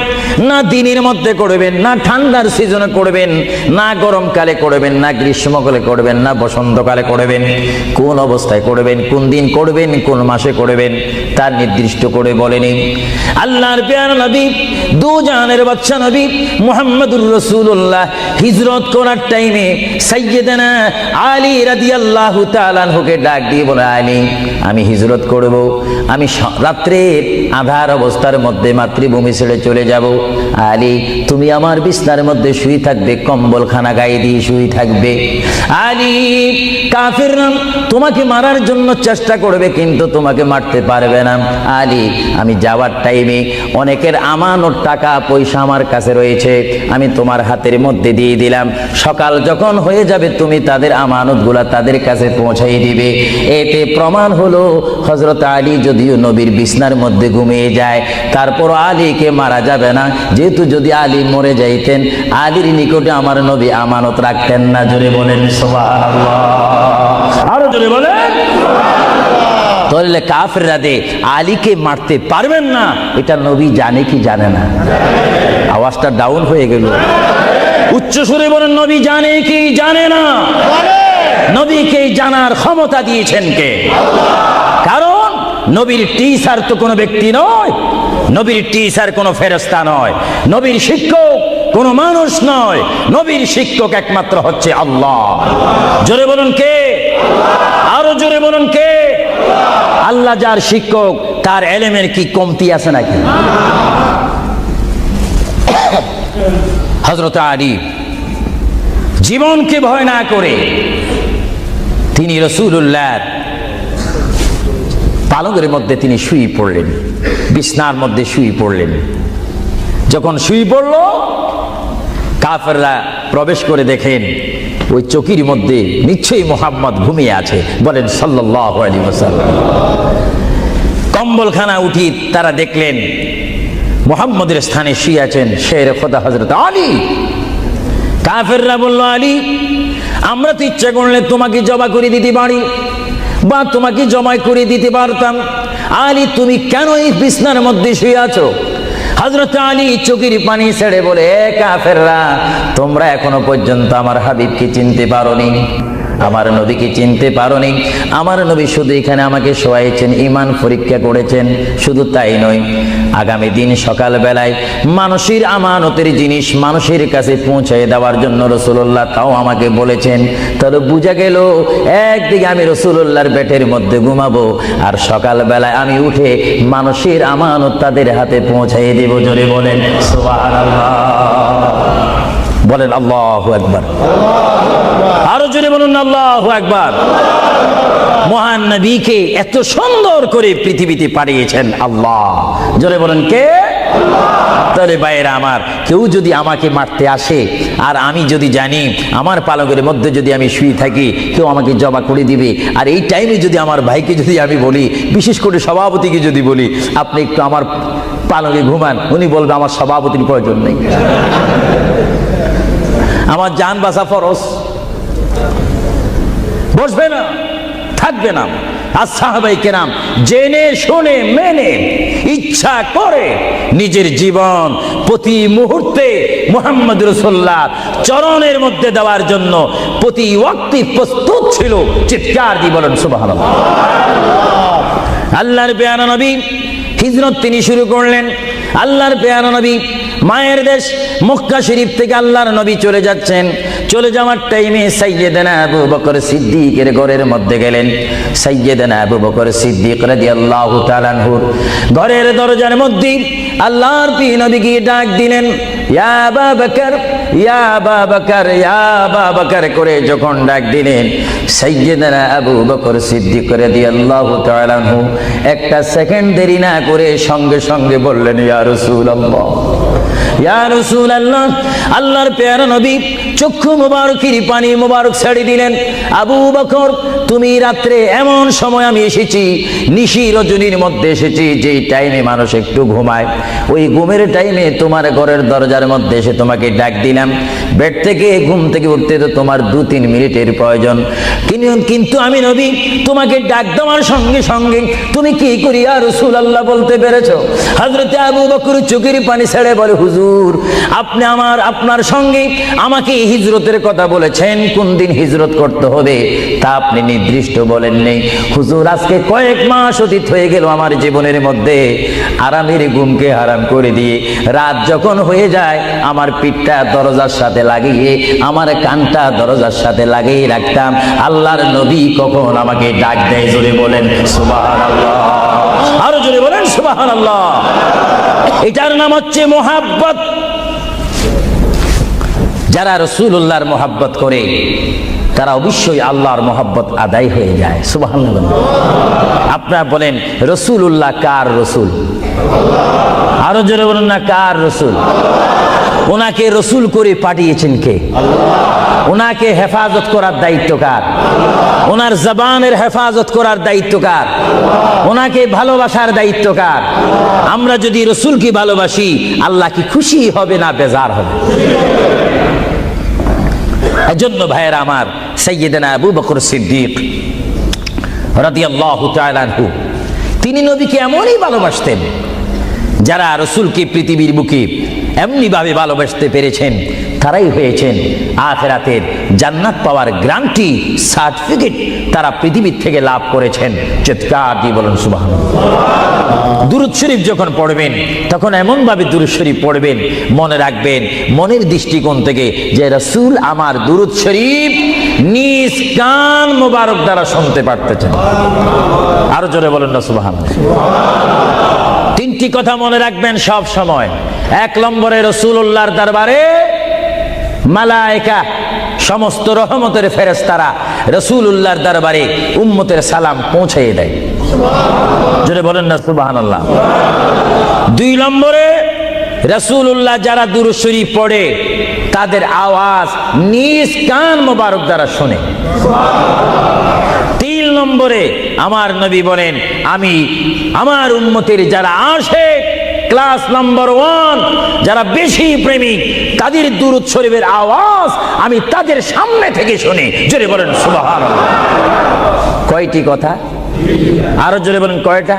S1: না দিনের মধ্যে করবেন, না ঠান্ডার সিজনে করবেন, না গরমকালে করবেন, না গ্রীষ্মকালে করবেন, না বসন্তকালে করবেন, কোন অবস্থায় করবেন, কোন দিন করবেন, কোন মাসে করবেন, তার নির্দিষ্ট করে বলেনি। আল্লাহর প্যারা নবী, দু জাহানের বাদশা নবী মুহাম্মদুর রাসূলুল্লাহ হিজরত করার টাইমে সাইয়্যিদানা আলী রাদিয়াল্লাহু তাআলা আনহুকে ডাক দিয়ে বলে, আলী আমি হিজরত করব, আমি রাত্রের আধার অবস্থার মধ্যে মাতৃভূমি ছেড়ে চলে যাব। আলী তুমি আমার বিছনার মধ্যে শুয়ে থাকবে, কম্বলখানা গায়ে দিয়ে শুয়ে থাকবে। আলী কাফিররা তোমাকে মারার জন্য চেষ্টা করবে, কিন্তু তোমাকে মারতে পারবে না। আলী আমি যাওয়ার টাইমে অনেকের আমানত টাকা পয়সা আমার কাছে রয়েছে, আমি তোমার হাতের মধ্যে দিয়ে দিলাম। সকাল যখন হয়ে যাবে তুমি তাদের আমানতগুলা তাদের কাছে পৌঁছাই দিবে। এতে প্রমাণ হলো হযরত আলী যদিও নবীর বিছনার মধ্যে ঘুমিয়ে যায়, তারপর আলীকে মারা যাবে না, যেহেতু যদি আলী মরে যাইতেন আলীর নিকটে আমার নবী আমানত রাখতেন না। জোরে বলেন সুবহানাল্লাহ, আরো জোরে বলেন সুবহানাল্লাহ। তাহলে কাফেররা দে আলীকে মারতে পারবেন না, এটা নবী জানে কি জানে না? আওয়াজটা ডাউন হয়ে গেল, উচ্চ সুরে বলেন নবী জানে কি জানে না? নবীকে জানার ক্ষমতা দিয়েছেন কে? কারণ নবীর টিচার তো কোনো ব্যক্তি নয়, নবীর টিচার কোনো ফেরেশতা নয়, নবীর শিক্ষক কোনো মানুষ নয়, নবীর শিক্ষক একমাত্র হচ্ছে আল্লাহ। জোরে বলুন কে? আরো জোরে বলুন কে? আল্লাহ যার শিক্ষক, তার এলেমের কি কমতি আছে নাকি? হযরত আলী জীবনকে ভয় না করে তিনি রাসূলুল্লাহর পালঙ্কের মধ্যে তিনি শুয়ে পড়লেন, বিছনার মধ্যে শুয়ে পড়লেন। যখন শুয়ে পড়ল, কাফেররা প্রবেশ করে দেখেন ওই চকির মধ্যে নিশ্চয়ই মুহাম্মদ ঘুমিয়ে আছে। বলেন সাল্লাল্লাহু আলাইহি ওয়াসাল্লাম। কম্বলখানা উঠি তারা দেখলেন মুহাম্মদের স্থানে শুয়ে আছেন শের খোদা হযরত আলী। কাফেররা বলল, আলী আমরা তো ইচ্ছা করলে তোমাকে জবা করে দিতে পারি বা তোমাকে জমাই করে দিতে পারতাম, আলী তুমি কেন এই বিছনার মধ্যে শুয়ে আছো? হযরত আলী চোখের পানি ছেড়ে বলে, কাফেররা তোমরা এখনো পর্যন্ত আমার হাবিবকে চিনতে পারোনি, আমার নবীকে চিনতে পারোনি। আমার নবী শুধু এখানে আমাকে শোয়াইছেন, ঈমান পরীক্ষা করেছেন। শুধু তাই নয়, আগামী দিন সকাল বেলায় মানুষের আমানতের জিনিস মানুষের কাছে পৌঁছায় দেওয়ার জন্য রাসূলুল্লাহ তাও আমাকে বলেছেন। তাহলে বুঝা গেল একদিকে আমি রাসূলুল্লাহর পেটের মধ্যে ঘুমাবো, আর সকাল বেলায় আমি উঠে মানুষের আমানত তাদের হাতে পৌঁছাই দেব। জোরে বলেন সুবহানাল্লাহ, বলেন আল্লাহু আকবার, আরো জোরে বলুন আল্লাহু আকবার। মহান নবীকে এত সুন্দর করে পৃথিবীতে পাঠিয়েছেন আল্লাহ। জোরে বলেন কে? তাহলে ভাইয়েরা আমার, কেউ যদি আমাকে মারতে আসে আর আমি যদি জানি আমার পালকের মধ্যে যদি আমি শুয়ে থাকি কেউ আমাকে জবা করে দিবে, আর এই টাইমে যদি আমার ভাইকে যদি আমি বলি, বিশেষ করে সভাপতিকে যদি বলি আপনি একটু আমার পালকে ঘুমান, উনি বলবে আমার সভাপতির প্রয়োজন নেই, আমার জান বাঁচা ফরজ, বসবে না, থাকবে না। আর সাহাবায়ে কেরাম জেনে শুনে মেনে ইচ্ছা করে নিজের জীবন প্রতি মুহূর্তে মুহাম্মদ রাসূলুল্লাহ চরণের মধ্যে দেওয়ার জন্য প্রতি ওয়াক্তে প্রস্তুত ছিল। চিৎকার দিয়ে বলেন সুবহানাল্লাহ। আল্লাহর পেয়ারা নবী হিজরত তিনি শুরু করলেন। আল্লাহর পেয়ারা নবী মায়ের দেশ মক্কা শরীফ থেকে আল্লাহর নবী চলে যাচ্ছেন। চলে যাওয়ার টাইমে সাইয়্যিদানা আবু বকর সিদ্দিকের ঘরের মধ্যে গেলেন। সাইয়্যিদানা আবু বকর সিদ্দিক রাদিয়াল্লাহু তাআলা আনহুর ঘরের দরজার মধ্যে আল্লাহর প্রিয় নবী গিয়ে ডাক দিলেন, ইয়া আবা বকর, ইয়া আবা বকর, ইয়া আবা বকর করে যখন ডাক দিলেন, সাইয়্যিদানা আবু বকর সিদ্দিক রাদিয়াল্লাহু তাআলা আনহু একটা সেকেন্ড দেরি না করে সঙ্গে সঙ্গে বললেন, ইয়া রাসূলুল্লাহ, ইয়া রাসূলুল্লাহ। আল্লাহর প্যারা নবী চক্ষু মুবারকের পানি মুবারক ছেড়ে দিলেন, আবু বকর তুমি রাত্রে এমন সময় আমি এসেছি, নিশি রজনীর মধ্যে এসেছি, যেই টাইমে মানুষ একটু ঘুমায়, ওই ঘুমের টাইমে তোমার ঘরের দরজার মধ্যে এসে তোমাকে ডাক দিলাম। বেড থেকে ঘুম থেকে উঠতে তো তোমার 2-3 মিনিটের প্রয়োজন, কিন্তু আমি নবী তোমাকে ডাক দেওয়ার সঙ্গে সঙ্গে তুমি কি করি ইয়া রাসূলুল্লাহ বলতে পেরেছো? হযরতে আবু বকর চোখের পানি ছেড়ে বলে, হুজুর আপনি আপনার সঙ্গে আমাকে হিজরতের কথা বলেছেন, কোন দিন হিজরত করতে হবে তা আপনি নির্দিষ্ট বলেন নেই। হুজুর আজকে কয়েক মাস অতীত হয়ে গেল আমার জীবনের মধ্যে, আরামের ঘুমকে হারাম করে দিয়ে রাত যখন হয়ে যায় আমার পিঠটা দরজার সাথে লাগিয়ে, আমার কানটা দরজার সাথে লাগিয়ে রাখতাম। আল্লাহর নবী কখন আমাকে ডাক দেয়, জোরে বলেন সুবহানাল্লাহ, আরো জোরে বলেন সুবহানাল্লাহ। এটার নাম হচ্ছে মোহাব্বত। যারা রাসূলুল্লাহর মোহাব্বত করে তারা অবশ্যই আল্লাহর মোহাব্বত আদায় হয়ে যায়। সুবহানাল্লাহ। আপনারা বলেন রাসূলুল্লাহ কার রাসূল? আরো জোরে বলুন না, কার রাসূল? ওনাকে রাসূল করে পাঠিয়েছেন কে? ওনাকে হেফাজত করার দায়িত্ব কার? ওনার জবানের হেফাজত করার দায়িত্ব কার? ওনাকে ভালোবাসার দায়িত্ব কার? আমরা যদি রাসূলকে ভালোবাসি আল্লাহ কি খুশি হবে না বেজার হবে? এজন্য ভাইয়েরা আমার, সাইয়্যিদানা আবু বকর সিদ্দিক রাদিয়াল্লাহু তাআলা আনহু তিনি নবীকে এমনই ভালোবাসতেন, যারা রাসূলকে পৃথিবীর বুকে এমনি ভাবে ভালোবাসতে পেরেছেন তারাই হয়েছেন আখিরাতের জান্নাত পাওয়ার গ্যারান্টি সার্টিফিকেট তারা পৃথিবীর থেকে লাভ করেছেন। চিৎকার দিয়ে বলেন সুবহানাল্লাহ। দুরূদ শরীফ যখন পড়বেন তখন এমন ভাবে দুরূদ শরীফ পড়বেন, মনে রাখবেন মনের দৃষ্টিকোণ থেকে যে রাসূল আমার দুরূদ শরীফ নিজ কান মোবারক দ্বারা শুনতে পারতেছেন। আরো জোরে বলেন না সুবহানাল্লাহ। তিনটি কথা মনে রাখবেন সব সময়। 1 নম্বরে রাসূলুল্লাহর দরবারে মালায়েকা সমস্ত রহমতের ফেরেশতারা রাসূলুল্লাহর দরবারে উম্মতের সালাম পৌঁছিয়ে দেয়। জোরে বলেন না সুবহানাল্লাহ। 2 নম্বরে রাসূলুল্লাহ যারা দুরূদ শরীফ পড়ে তাদের আওয়াজ নিজ কান মোবারক দ্বারা শুনে। 3 নম্বরে আমার নবী বলেন, আমি আমার উম্মতের যারা আশিক ক্লাস নাম্বার 1 যারা বেশি প্রেমিক তাদের দুরূদ শরীফের আওয়াজ আমি তাদের সামনে থেকে শুনি। জোরে বলেন সুবহানাল্লাহ। কয়টি কথা? আরো জোরে বলেন কয়টা?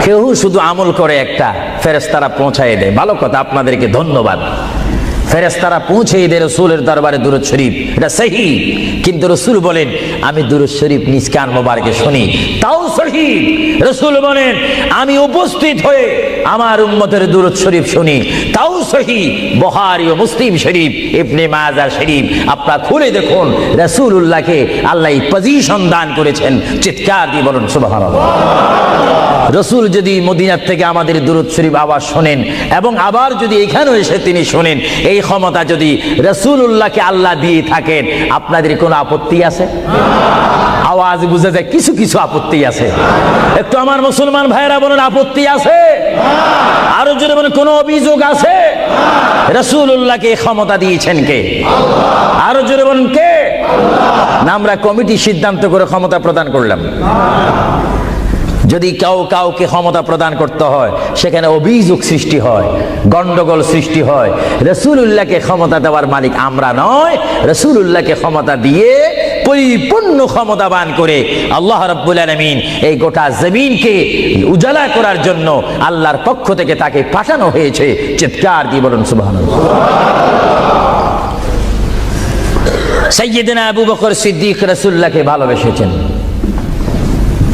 S1: কেউ শুধু আমল করে একটা, ফেরেশতারা পৌঁছায় দেয়। ভালো কথা, আপনাদেরকে ধন্যবাদ। ফেরেশতারা পৌঁছে দেয় রাসূলের দরবারে দুরূদ শরীফ, এটা সহি। কিন্তু রাসূল বলেন আমি দুরূদ শরীফ নিজ কান মোবারকে শুনি, তাও সহি। রাসূল বলেন আমি উপস্থিত হয়ে আমার উম্মতের দুরূদ শরীফ শুনি, তাও সহি। বুখারী ও মুসলিম শরীফ, ইবনে মাজাহ শরীফ আপনারা খুলে দেখুন, রাসূলুল্লাহকে আল্লাহ পজিশন দান করেছেন। চিৎকার দিয়ে বলুন সুবহানাল্লাহ। রাসূল যদি মদিনার থেকে আমাদের দুরূদ শরীফ আওয়াজ শোনেন এবং আবার যদি এখানেও এসে তিনি শোনেন, এই ক্ষমতা যদি রাসূলুল্লাহকে আল্লাহ দিয়ে থাকেন, আপনাদের কোনো আপত্তি আছে? আওয়াজ বুঝে যায় কিছু কিছু আপত্তি আছে। একটু আমার মুসলমান ভাইয়েরা বলেন আপত্তি আছে? আরো জোরে বলেন কোনো অভিযোগ আছে? রাসূলুল্লাহকে এই ক্ষমতা দিয়েছেন কে? আরো জোরে বলেন কে? না আমরা কমিটি সিদ্ধান্ত করে ক্ষমতা প্রদান করলাম? যদি কাউকে ক্ষমতা প্রদান করতে হয় সেখানে অভিযোগ সৃষ্টি হয়, গন্ডগোল সৃষ্টি হয়। রাসূলুল্লাহকে ক্ষমতা দেওয়ার মালিক আমরা নয়। রাসূলুল্লাহকে ক্ষমতা দিয়ে পরিপূর্ণ ক্ষমতাবান করে আল্লাহ রাব্বুল আলামিন এই গোটা জমিনকে উজালা করার জন্য আল্লাহর পক্ষ থেকে তাকে পাঠানো হয়েছে। চিৎকার দিয়ে বলুন সুবহানাল্লাহ। সাইয়্যিদনা আবু বকর সিদ্দিক রাসূলুল্লাহকে ভালোবেসেছেন।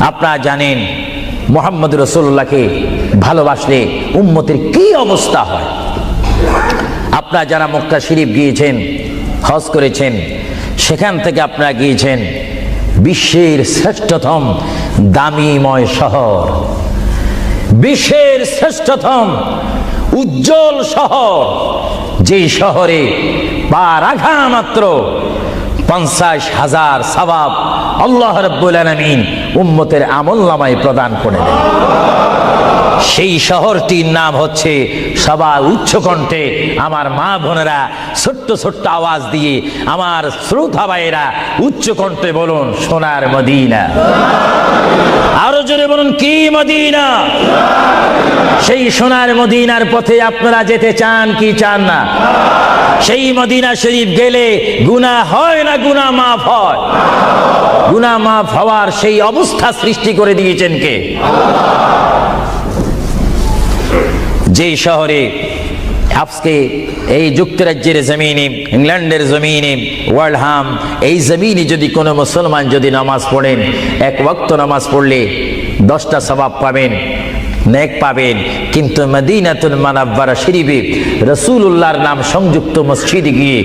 S1: আপনারা জানেন মুহাম্মদ রাসূলুল্লাহকে ভালোবাসলে উম্মতের কি অবস্থা হয়। আপনারা যারা মক্কা শরীফ গিয়েছেন, হজ করেছেন, সেখান থেকে আপনারা গিয়েছেন বিশ্বের শ্রেষ্ঠতম দামিময় শহর, বিশ্বের শ্রেষ্ঠতম উজ্জ্বল শহর, যেই শহরে পা রাখা মাত্র 50,000 সওয়াব আল্লাহ রাব্বুল আলামিন উম্মতের আমলনামায় প্রদান করে দেন। সেই শহরটির নাম হচ্ছে, সবার উচ্চ কণ্ঠে আমার মা বোনেরা ছোট্ট ছোট্ট আওয়াজ দিয়ে, আমার শ্রোতা ভাইয়েরা উচ্চ কণ্ঠে বলুন, সোনার মদিনা। আরো জোরে বলুন, কি মদিনা? সেই সোনার মদিনার পথে আপনারা যেতে চান কি চান না? সেই মদিনা শরীফ গেলে গুনাহ হয় না গুনাহ মাফ হয়? গুনাহ মাফ হওয়ার সেই অবস্থা সৃষ্টি করে দিয়েছেন কে? যেই শহরে আজকে এই যুক্তরাজ্যের জমিনে, ইংল্যান্ডের জমিনে, ওয়ার্ল্ডহাম এই জমিনে যদি কোনো মুসলমান যদি নামাজ পড়েন, এক ওয়াক্ত নামাজ পড়লে 10টা সওয়াব পাবেন, নেক পাবেন। কিন্তু মদিনাতুল মুনাওয়ারা শরীফে রাসূলুল্লাহর নাম সংযুক্ত মসজিদে গিয়ে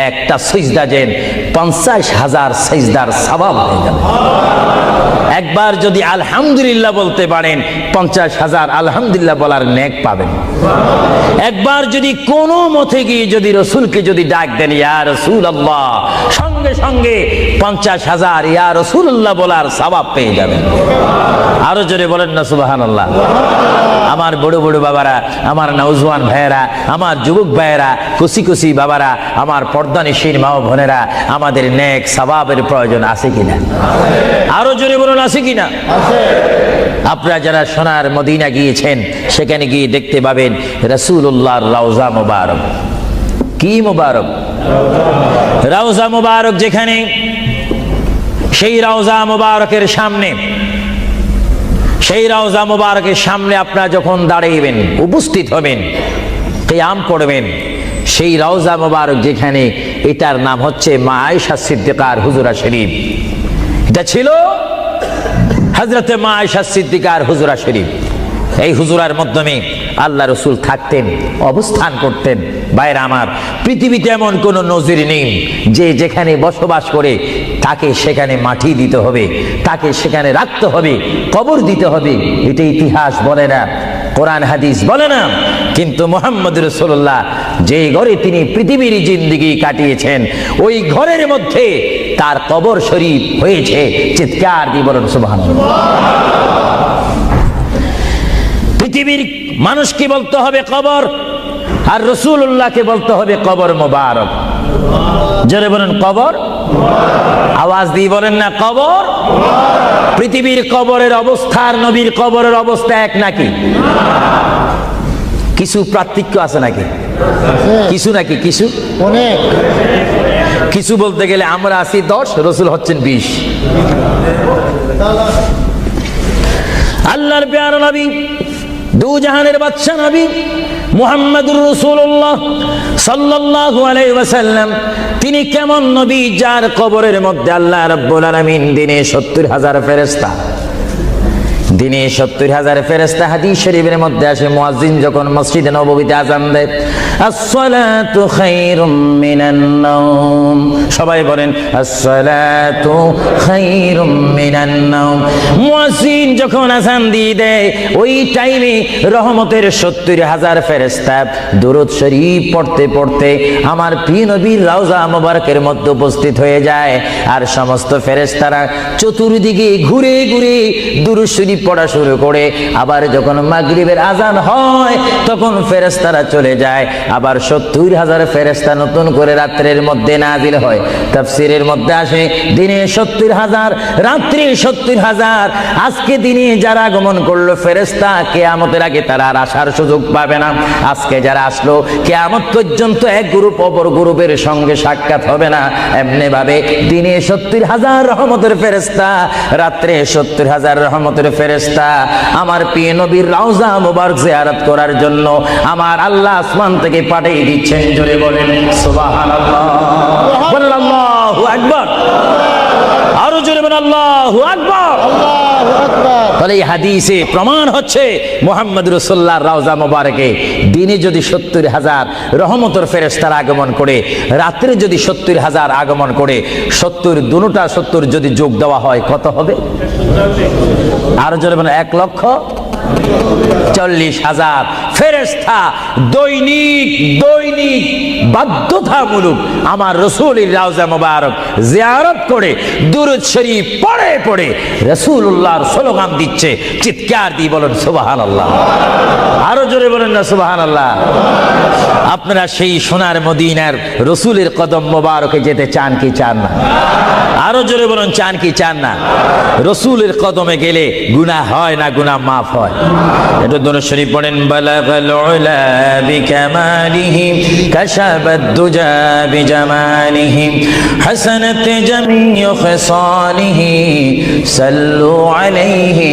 S1: একটা সিজদা দেন, 50,000 সিজদার সওয়াব হয়ে যাবে। একবার যদি আলহামদুলিল্লাহ বলতে পারেন, 50,000 আলহামদুলিল্লাহ বলার নেক পাবেন। একবার যদি কোনো মতে গিয়ে যদি রসুলকে যদি ডাক দেন, ইয়া রাসূলুল্লাহ, সঙ্গে সঙ্গে 50,000 ইয়া রাসূলুল্লাহ বলার সওয়াব পেয়ে যাবেন। আরো জোরে বলেন না সুবহানাল্লাহ। আমার বড় বড় বাবারা, আমার নওজওয়ান ভাইয়েরা, আমার যুবক ভাইয়েরা, কুসি কুসি বাবারা, আমার পর্দানিশীন মা ও বোনেরা, আমাদের নেক সওয়াবের প্রয়োজন আছে কিনা? আরো জোরে বলুন, আছে কিনা? আপনারা যারা সোনার মদিনা গিয়েছেন, সেখানে গিয়ে দেখতে পাবেন রাসূলুল্লাহর রওজা মুবারক। কি মুবারক? রওজা মুবারক। যেখানে সেই রওজা মুবারকের সামনে, সেই রওজা মুবারকের সামনে আপনারা যখন দাঁড়াইবেন, উপস্থিত হবেন, কিয়াম করবেন, সেই রওজা মুবারক যেখানে, এটার নাম হচ্ছে মা আয়েশা সিদ্দিকার হুজুরা শরীফ। এটা ছিল হযরতে মা আয়েশা সিদ্দিকার হুজুরা শরীফ। এই হুজুরার মাধ্যমে আল্লাহ রসুল থাকতেন, অবস্থান করতেন। ভাইরা আমার, পৃথিবীতে এমন কোন নজির নেই যে যেখানে বসবাস করে তাকে সেখানে মাটি দিতে হবে, তাকে সেখানে রাখতে হবে, কবর দিতে হবে। এটা ইতিহাস বলে না, কোরআন হাদিস বলে না। কিন্তু মুহাম্মদ রাসূলুল্লাহ যে ঘরে তিনি পৃথিবীর জিন্দেগি কাটিয়েছেন, ওই ঘরের মধ্যে তার কবর শরীফ হয়েছে। চিৎকার দিয়ে বলুন সুবহানাল্লাহ। পৃথিবীর মানুষকে বলতে হবে কবর, আর রাসূলুল্লাহকে বলতে হবে কবর মুবারক। জোরে বলেন কবর। আওয়াজ দিয়ে বলেন না কবর। পৃথিবীর কবরের অবস্থা আর নবীর কবরের অবস্থা এক নাকি? কিছু পার্থক্য আছে নাকি? কিছু নাকি? কিছু অনেক কিছু বলতে গেলে আমরা আছি 10, রাসূল হচ্ছেন 20। আল্লাহর প্যারা নবী, দু জাহানের বাদশা নবী মুহাম্মদুর রাসূলুল্লাহ সাল্লাল্লাহু আলাইহি ওয়াসাল্লাম, তিনি কেমন নবী যার কবরের মধ্যে আল্লাহ রাব্বুল আলামিন দিনে 70,000 ফেরেশতা, দিনে 70,000 ফেরেশতা। হাদিস শরীফের মধ্যে আসে, মুয়াজ্জিন যখন মসজিদে নববীতে আযান দেয়, আসসালাতু খায়রুম মিনান নাওম, সবাই বলেন আসসালাতু খায়রুম মিনান নাওম। মুয়াজ্জিন যখন আযান দিয়ে দেয়, ওই টাইমে রহমতের 70,000 ফেরেশতা দুরূদ শরীফ পড়তে পড়তে আমার প্রিয় নবীর রওজা মুবারকের মধ্যে উপস্থিত হয়ে যায়। আর সমস্ত ফেরেশতারা চতুর্দিকে ঘুরে ঘুরে দুরূদ শরীফ পড়া শুরু করে আবার যখন মাগরিবের আজান হয় তখন ফেরেশতারা চলে যায়, আবার 70,000 ফেরেশতা নতুন করে রাত্রের মধ্যে নাজিল হয়। তাফসীরের মধ্যে আসে দিনে 70,000, রাত্রে 70,000। আজকে দিনে যারা আগমন করলো ফেরেশতা, কিয়ামতের আগে তারা আর আসার সুযোগ পাবে না। আজকে যারা আসলো কিয়ামত পর্যন্ত এক গ্রুপ অপর গ্রুপের সঙ্গে সাক্ষাৎ হবে না। এমনি ভাবে দিনে 70,000 রহমতের ফেরেশতা, রাত্রে 70,000 রহমতের ফেরেশতা আমার প্রিয় নবীর রওজা মুবারক জিয়ারত করার জন্য আমার আল্লাহ আসমান থেকে পাঠিয়ে দিচ্ছেন। জোরে বলেন সুবহানাল্লাহ, বলেন আল্লাহু আকবার, আরো জোরে বলেন আল্লাহু আকবার। তাহলে এই হাদিসে প্রমাণ হচ্ছে মুহাম্মদ রাসূলুল্লাহর রওজা মুবারকে দিনে যদি 70,000 রহমতের ফেরেশতার আগমন করে, রাত্রে যদি 70,000 আগমন করে, 70 দুটোটা 70 যদি যোগ দেওয়া হয় কত হবে? আরো জোরে বলেন 1,40,000 ফেরেশতা দৈনিক বাধ্যতামূলক আমার রাসূলের রওজা মুবারক জিয়ারত করে দুরূদ শরীফ পড়ে রাসূলুল্লাহর স্লোগান দিচ্ছে, চিৎকার দিয়ে বলেন সুবহানাল্লাহ, আরো জোরে বলেন না সুবহানাল্লাহ। আপনারা সেই সোনার মদিনার রাসূলের কদম মোবারকে যেতে চান কি চান না? আরো জোরে বলেন চান কি চান না? রাসূলের কদমে গেলে গুনাহ হয় না, গুনাহ মাফ হয়। এটা দরুদ শরীফ পড়েন, বালাগাল উলা বিকামালিহি কাশাবাদ দুজা বিজামালিহি হাসানাত জামিউ খিসালিহি সাল্লু আলাইহি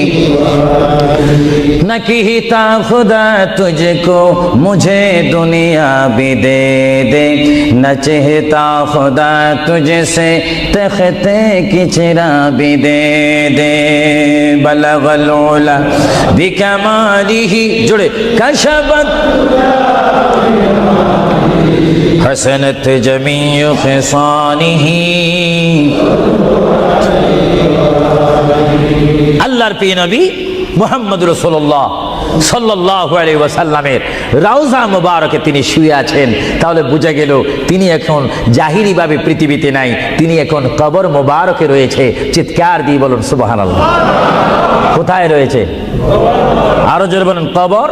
S1: নকিতা খুদা তুঝকো মুঝে দুনিয়া भी दे दे, न चाहता खुदा तुझसे तख्ते की चिरा भी दे दे, बलगल उला बिकमालिही जुड़े कशबत हसनत जमीउ खिसानिही। আল্লাহর প্রিয় নবী মুহাম্মদ রাসূলুল্লাহ সাল্লাল্লাহু আলাইহি ওয়াসাল্লামের রওজা মুবারকে তিনি শুয়ে আছেন। তাহলে বোঝা গেল তিনি এখন জাহিরি ভাবে পৃথিবীতে নাই, তিনি এখন কবর মুবারকে রয়েছে। চিৎকার দিয়ে বলুন সুবহানাল্লাহ। কোথায় রয়েছে? আরো জোরে বলুন কবর।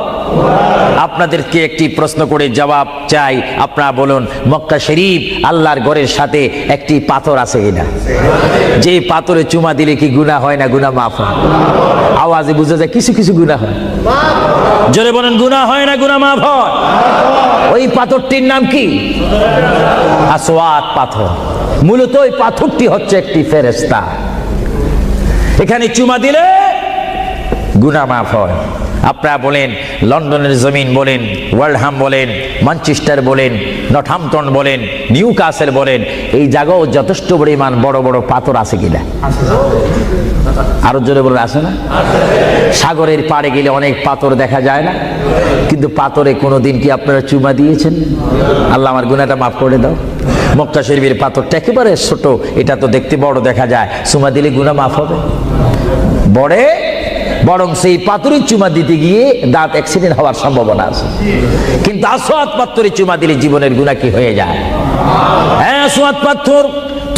S1: আপনাদেরকে একটি প্রশ্ন করে জবাব চাই, আপনারা বলুন মক্কা শরীফ আল্লাহর ঘরের সাথে একটি পাথর আছে কিনা? যে পাথরে চুমা দিলে কি গুনাহ হয় না গুনাহ মাফ হয়? আওয়াজে বুঝা যায় কিছু কিছু গুনাহ হয়। জোরে বলেন গুনাহ হয় না গুনাহ মাফ হয়? ওই পাথরটির নাম কি? আসওয়াদ পাথর। মূলত ওই পাথরটি হচ্ছে একটি ফেরেশতা। এখানে চুমা দিলে গুনাহ মাফ হয়। আপনারা বলেন লন্ডনের জমিন বলেন, ওয়ার্ল্ডহাম বলেন, ম্যানচেস্টার বলেন, নর্থহ্যাম্পটন বলেন, নিউ কাসেল বলেন, এই জায়গাও যথেষ্ট পরিমাণ বড় বড় পাথর আছে কিনা? আরো জোরে বলে আছে না? সাগরের পাড়ে গেলে অনেক পাথর দেখা যায় না? কিন্তু পাথরে কোনোদিন কি আপনারা চুমা দিয়েছেন? আল্লাহ আমার গুনাহটা মাফ করে দাও। মক্কা শরীফের পাথরটা একেবারে ছোট, এটা তো দেখতে বড় দেখা যায়, চুমা দিলে গুনাহ মাফ হবে? বরং সেই পাথরের চুমা দিতে গিয়ে দাঁত অ্যাক্সিডেন্ট হওয়ার সম্ভাবনা আছে। কিন্তু আসওয়াদ পাথরে চুমা দিলে জীবনের গুনাহ কি হয়ে যায়? হ্যাঁ, আসওয়াদ পাথর,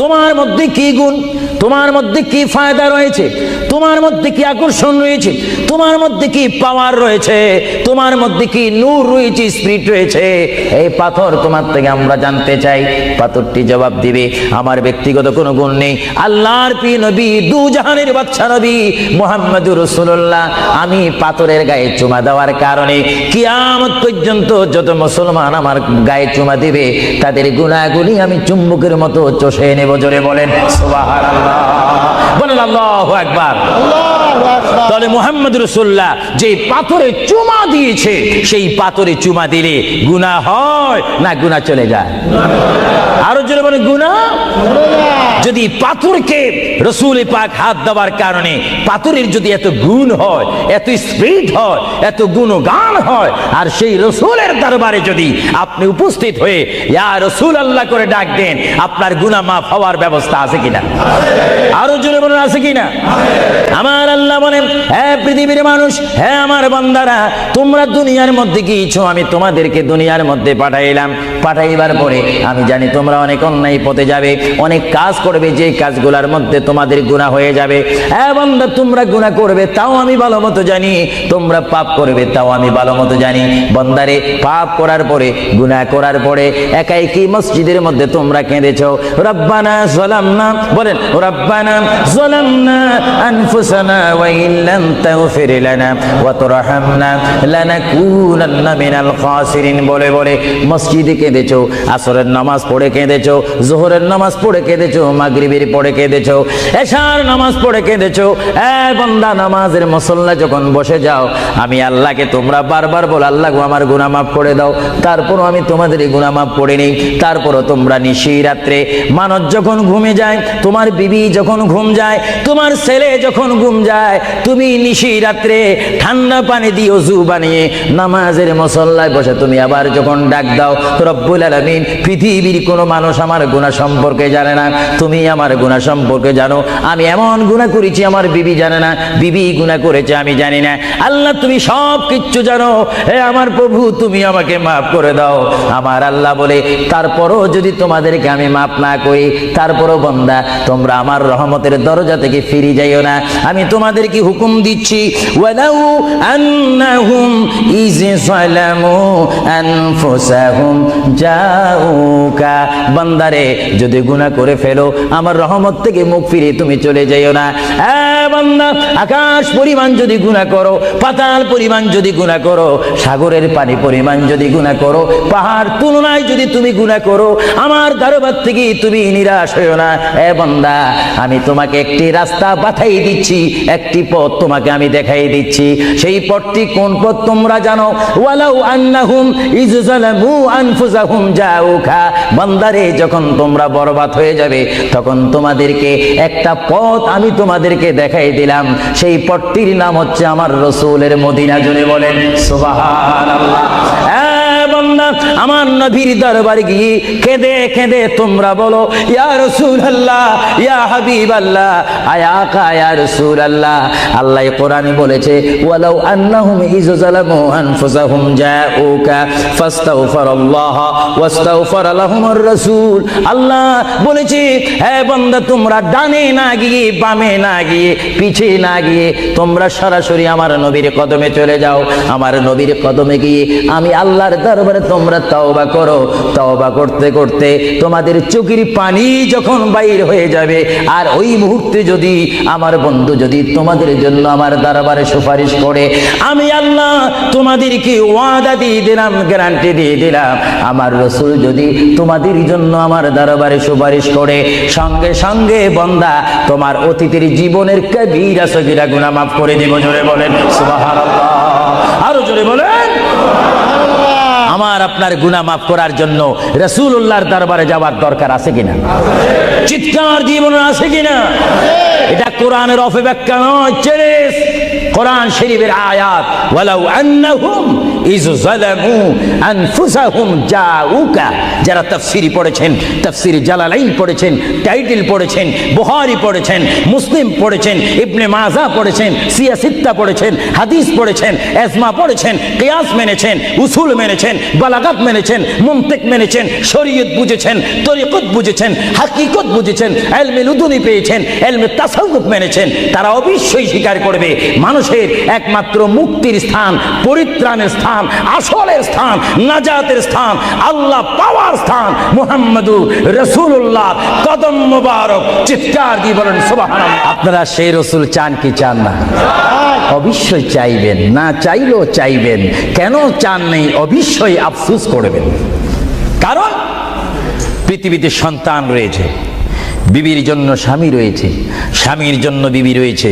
S1: তোমার মধ্যে কি গুণ, তোমার মধ্যে কি ফায়দা রয়েছে, তোমার মধ্যে কি আকর্ষণ রয়েছে, তোমার মধ্যে কি পাওয়ার রয়েছে, তোমার মধ্যে কি নূর রয়েছে, স্পিরিট রয়েছে, এই পাথর তোমার থেকে আমরা জানতে চাই। পাথরটি জবাব দিবে আমার ব্যক্তিগত কোনো গুণ নেই, আল্লাহর প্রিয় নবী দু জাহানের বাদশা নবী মুহাম্মদুর রাসূলুল্লাহ, আমি পাথরের গায়ে চুমা দেওয়ার কারণে কিয়ামত পর্যন্ত যত মুসলমান আমার গায়ে চুমা দিবে তাদের গুনাহগুলি আমি চুম্বকের মতো চষে নেব। জোরে বলেন সুবহানাল্লাহ, বলেন আল্লাহু আকবার। তাহলে মুহাম্মদ রাসূলুল্লাহ যে পাথরে চুমা দিয়েছে, সেই পাথরে চুমা দিলে গুনাহ হয় না গুনাহ চলে যায়? আরো জোরে বলেন গুনাহ। যদি পাথরকে রাসূল পাক হাত দেওয়ার কারণে পাথরের যদি এত গুণ হয়, এত স্পিরিট হয়, এত গুণগান হয়, আর সেই রাসূলের দরবারে যদি আপনি উপস্থিত হয়ে ইয়া রাসূলুল্লাহ করে ডাক দেন, আপনার গুনাহ মাফ হওয়ার ব্যবস্থা আছে কিনা? আরো জোরে বলেন আছে কিনা? আমার আল্লাহ আল্লাহ বলেন, হ্যাঁ পৃথিবীর মানুষ, হ্যাঁ আমার বান্দারা, তোমরা দুনিয়ার মধ্যে গিয়েছো, আমি তোমাদেরকে দুনিয়ার মধ্যে পাঠাইলাম। পাঠাইবার পরে আমি জানি তোমরা অনেক অন্যায় পথে যাবে, অনেক কাজ করবে, যে কাজগুলোর মধ্যে তোমাদের গুনাহ হয়ে যাবে। হ্যাঁ বান্দা, তোমরা গুনাহ করবে তাও আমি ভালো মতো জানি, তোমরা পাপ করবে তাও আমি ভালো মতো জানি। বান্দারে, পাপ করার পরে, গুনাহ করার পরে একাই কি মসজিদের মধ্যে তোমরা কেঁদেছো, রব্বানা যালামনা, বলেন রব্বানা যালামনা আনফুসানা ওয়া ইল্লাম তাগফির লানা ওয়া তুরহামনা লানাকুনান্না মিনাল খাসিরিন বলে বলে মসজিদে কেঁদেছো, আসরের নামাজ পড়ে কেঁদেছো, যোহরের নামাজ পড়ে কেঁদেছো, মাগরিবের পড়ে কেঁদেছো, এশার নামাজ পড়ে কেঁদেছো। বান্দা, নামাজের মুসল্লা যখন বসে যাও, আমি আল্লাহকে তোমরা বারবার বল, আল্লাহ গো আমার গুনাহ মাফ করে দাও। তারপরও আমি তোমাদের গুনাহ মাফ করে নেই। তারপরও তোমরা নিশি রাত্রে, মানুষ যখন ঘুমে যায়, তোমার বিবি যখন ঘুম যায়, তোমার ছেলে যখন ঘুম যায়, তুমি নিশি রাত্রে ঠান্ডা পানি দিয়ে ওযু বানিয়ে নামাজের মুসল্লায় বসে তুমি আবার যখন ডাক দাও, রব্বুল আলামিন, পৃথিবীর কোনো মানুষ আমার গুনাহ সম্পর্কে জানে না, তুমি আমার গুনাহ সম্পর্কে জানো। আমি এমন গুনাহ করেছি আমার বিবি জানে না, বিবি গুনাহ করেছে আমি জানি না। আল্লাহ, তুমি সব কিচ্ছু জানো। হে আমার প্রভু, তুমি আমাকে মাফ করে দাও। আমার আল্লাহ বলে, তারপরও যদি তোমাদেরকে আমি মাফ না করি, তারপরও বান্দা, তোমরা আমার রহমতের দরজা থেকে ফিরে যাইও না। আমি তোমাদেরকে হুকুম দিচ্ছি, ওয়ালাউ আন্নাহুম ইয যালামু আনফুসাহুম জাউকা, বান্দারে, যদি গুনাহ করে ফেলো, আমার রহমত থেকে মুখ ফিরে তুমি চলে যাইও না। বান্দা, আকাশ পরিমাণ যদি গুনাহ করো, পাতাল পরিমাণ যদি গুনাহ করো, সাগরের পানি পরিমাণ যদি গুনাহ করো, পাহাড় তুলনায় যদি তুমি গুনাহ করো, আমার দরবার থেকে তুমি নিরাশ হইও না। বান্দা, আমি তোমাকে একটি রাস্তা পাঠাই দিচ্ছি, একটি পথ তোমাকে আমি দেখাই দিচ্ছি। সেই পথটি কোন পথ তোমরা জানো? ওয়ালাউ আন্নাহুম ইয যালামু আনফুসাহুম জাউকা, বান্দারে, যখন তোমরা বরবাদ হয়ে যাবে, তখন তোমাদেরকে একটা পথ আমি তোমাদেরকে দেখাই দিলাম। সেই পথটির নাম হচ্ছে আমার রাসূলের মদিনা। জোরে বলেন সুবহানাল্লাহ। বান্দা, আমার নবীর দরবারে গিয়ে কেঁদে কেঁদে তোমরা বলো, ইয়া রাসূলুল্লাহ, ইয়া হাবিবাল্লাহ, আয়াকা ইয়া রাসূলুল্লাহ। আল্লাহ কোরআনে বলেছে, ওয়ালাউ আন্নাহুম ইয যালামু আনফুসাহুম জাউকা ফাস্তাগফিরুল্লাহ ওয়াস্তাগফার লাহুমুর রাসূল। আল্লাহ বলেছে, হে বান্দা, তোমরা ডানে না গিয়ে, বামে না গিয়ে, পিছে না গিয়ে, তোমরা সরাসরি আমার নবীর কদমে চলে যাও। আমার নবীর কদমে গিয়ে আমি আল্লাহর দরবারে তোমরা তওবা করো। তওবা করতে করতে তোমাদের চোখের পানি যখন বাইর হয়ে যাবে, আর ওই মুহূর্তে যদি আমার বন্ধু যদি তোমাদের জন্য আমার দরবারে সুপারিশ করে, আমি আল্লাহ তোমাদেরকে ওয়াদা দিয়ে দিলাম, গ্যারান্টি দিয়ে দিলাম, আমার রাসূল যদি তোমাদের জন্য আমার দরবারে সুপারিশ করে, সঙ্গে সঙ্গে বান্দা, তোমার অতীতের জীবনের কবিরা সগীরা গুনাহ মাফ করে দেব। জোরে বলেন সুবহানাল্লাহ। আরো জোরে বলেন। আমার আপনার গুনাহ মাফ করার জন্য রাসূলুল্লাহর দরবারে যাওয়ার দরকার আছে কিনা? চিৎকার জীবন আছে কিনা? এটা কোরআনের অপব্যাখ্যা নয়, চেরেস কোরআন শরীফের আয়াত। ওয়ালাউ আন্নাহুম ইয যালামু আনফুসাহুম জাউকা, যারা তাফসীরি পড়েছেন, তাফসীর জালালাইন পড়েছেন, টাইটেল পড়েছেন, বুখারী পড়েছেন, মুসলিম পড়েছেন, ইবনে মাজাহ পড়েছেন, সিয়াসিত্তা পড়েছেন, হাদিস পড়েছেন, ইজমা পড়েছেন, কিয়াস মেনেছেন, উসুল মেনেছেন, বালাগাত মেনেছেন, মুনতিক মেনেছেন, শরীয়ত বুঝেছেন, তরিকত বুঝেছেন, হাকিকত বুঝেছেন, ইলমে লুদুনি পেয়েছেন, ইলমে তাসাউফ মেনেছেন, তারা অবশ্যই স্বীকার করবে মানুষের একমাত্র মুক্তির স্থান, পরিত্রাণের স্থান, আসলের স্থান, নাজাতের স্থান, আল্লাহ পাওয়ার স্থান মুহাম্মদুর রাসূলুল্লাহ কদম মোবারক। চিৎকার দিয়ে বলেন সুবহানাল্লাহ। আপনারা সেই রাসূল চান কি চান না? অবশ্যই চাইবেন, না চাইলেও চাইবেন। কেন চান নেই? অবশ্যই আফসোস করবেন। কারণ পৃথিবীতে সন্তান রয়েছে, বিবির জন্য স্বামী রয়েছে, স্বামীর জন্য বিবি রয়েছে,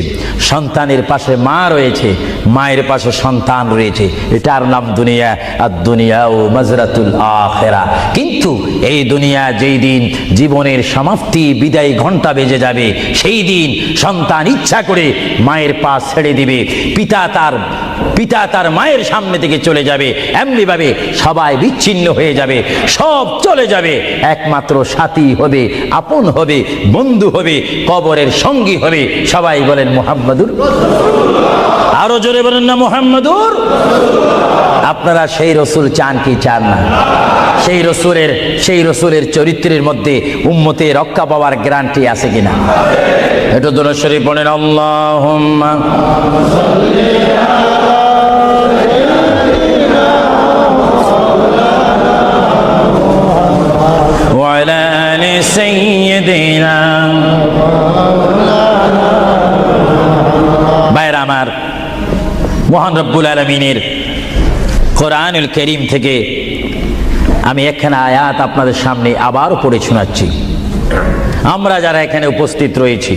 S1: সন্তানের পাশে মা রয়েছে, মায়ের পাশে সন্তান রয়েছে, এটার নাম দুনিয়া। আর দুনিয়া ও মাজরাতুল আখিরা। কিন্তু এই দুনিয়া যেই দিন জীবনের সমাপ্তি বিদায় ঘন্টা বেজে যাবে, সেই দিন সন্তান ইচ্ছা করে মায়ের পা ছেড়ে দিবে, পিতা তার মায়ের সামনে থেকে চলে যাবে, এমনি ভাবে সবাই বিচ্ছিন্ন হয়ে যাবে, সব চলে যাবে। একমাত্র সাথী হবে, আপন হবে, বন্ধু হবে, কবরের সঙ্গী হবে। সবাই বলেন মুহাম্মাদুর। আরো জোরে বলেন না মুহাম্মাদুর। আপনারা সেই রসুল চান কি চান না? সেই রসুলের চরিত্রের মধ্যে উম্মতে রক্ষা পাওয়ার গ্যারান্টি আছে কিনা? একটু দরুদ শরীফ পড়েন। আল্লাহুম্মা ওয়া আলা আলি সাইয়্যিদিনা। ভাইরা আমার, মহান রব্বুল আলামিনের কোরআনুল কারীম থেকে আমি একখানা আয়াত আপনাদের সামনে আবার পড়ে শোনাচ্ছি। আমরা যারা এখানে উপস্থিত রয়েছি,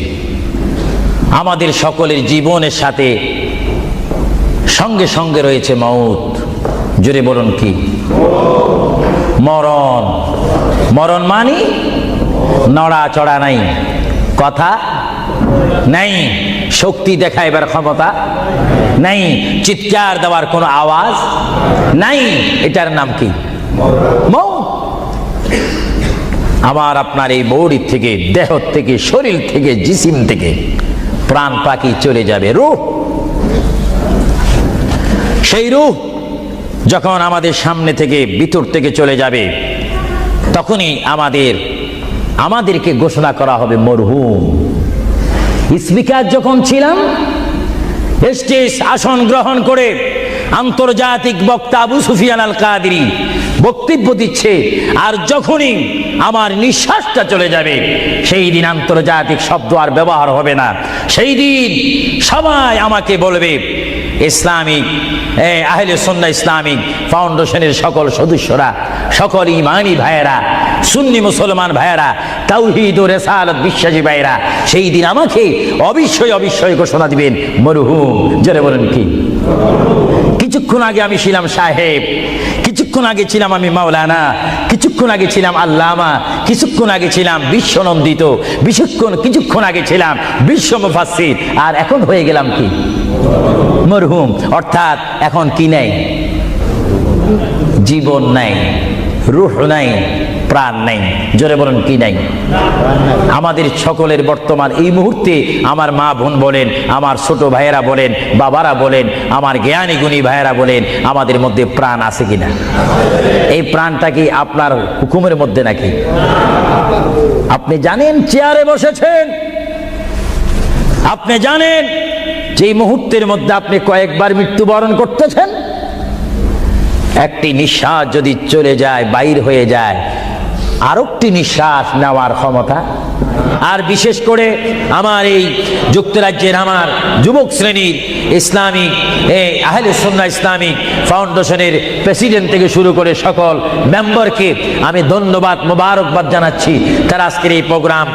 S1: আমাদের সকলের জীবনের সাথে সঙ্গে সঙ্গে রয়েছে মউত। জোরে বলুন কি? মরণ। মরণ মানে নড়াচড়া নাই, কথা নাই, শক্তি দেখাইবার ক্ষমতা নাই, চিৎকার দেওয়ার কোনো আওয়াজ নাই। এটার নাম কি? মউত। আমার আপনার এই বডি থেকে, দেহ থেকে, শরীর থেকে, জিসিম থেকে প্রাণ পাখি চলে যাবে, রূহ। সেই রূহ যখন আমাদের সামনে থেকে, ভিতর থেকে চলে যাবে, তখনই আমাদেরকে ঘোষণা করা হবে মরহুম। স্পিকার যখন ছিলাম, স্টেজ আসন গ্রহণ করে আন্তর্জাতিক বক্তা আবু সুফিয়ান আল কাদেরী বক্তব্য দিচ্ছে, আর যখনই আমার নিঃশ্বাসটা চলে যাবে, সেই দিন আন্তর্জাতিক শব্দ আর ব্যবহার হবে না। সেই দিন সবাই আমাকে বলবে, ইসলামিক আহলে সুন্নাহ ইসলামিক ফাউন্ডেশনের সকল সদস্যরা, সকল ইমানি ভাইয়েরা, সুন্নি মুসলমান ভাইয়েরা, তাওহীদ ও রিসালাত বিশ্বাসী ভাইয়েরা, সেই দিন আমাকে অবশ্যই ঘোষণা দিবেন মরহুম। যারা বলেন কি? কিছুক্ষণ আগে আমি ছিলাম সাহেব, কিছুক্ষণ আগে ছিলাম আমি মাওলানা, কিছুক্ষণ আগে ছিলাম আল্লামা, কিছুক্ষণ আগে ছিলাম বিশ্বনন্দিত, কিছুক্ষণ আগে ছিলাম বিশ্ব মুফাসসির, আর এখন হয়ে গেলাম কি? মরহুম। অর্থাৎ এখন কি নাই? জীবন নাই, রূহ নাই, প্রাণ নাই। জোরে বলেন কি নাই? আমাদের সকলের বর্তমান এই মুহূর্তে আমার মা বোন বলেন, আমার ছোট ভাইয়েরা বলেন, বাবারা বলেন, আমার জ্ঞানী গুণী ভাইয়েরা বলেন, আমাদের মধ্যে প্রাণ আছে কিনা? এই প্রাণটা কি আপনার হুকুমের মধ্যে নাকি? আপনি জানেন চেয়ারে বসেছেন, আপনি জানেন যে মুহূর্তের মধ্যে আপনি কয়েকবার মৃত্যুবরণ করতেছেন। একটি নিঃশ্বাস যদি চলে যায়, বাইর হয়ে যায়, আরেকটি নিঃশ্বাস নেওয়ার ক্ষমতা। আর বিশেষ করে আমার এই যুক্তরাজ্যের আমার যুবক শ্রেণীর ইসলামিক আহলে সুন্নাহ ইসলামিক ফাউন্ডেশনের প্রেসিডেন্ট থেকে শুরু করে সকল মেম্বারকে আমি ধন্যবাদ, মোবারকবাদ জানাচ্ছি। তারা আজকের এই প্রোগ্রাম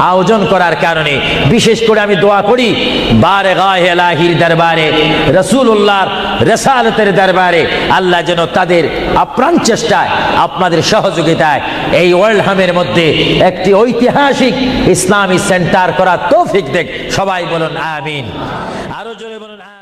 S1: আয়োজন করার কারণে বিশেষ করে আমি দোয়া করি, বারগাহে ইলাহির দরবারে, রাসূলুল্লাহর রিসালাতের দরবারে আল্লাহ যেন তাদের আপ্রাণ চেষ্টায়, আপনাদের সহযোগিতায় এই ওয়ার্ল্ড হামের মধ্যে একটি ঐতিহাসিক ইসলামী সেন্টার করার তৌফিক দেখ। সবাই বলুন আমিন। আরো জোরে বলুন আমিন।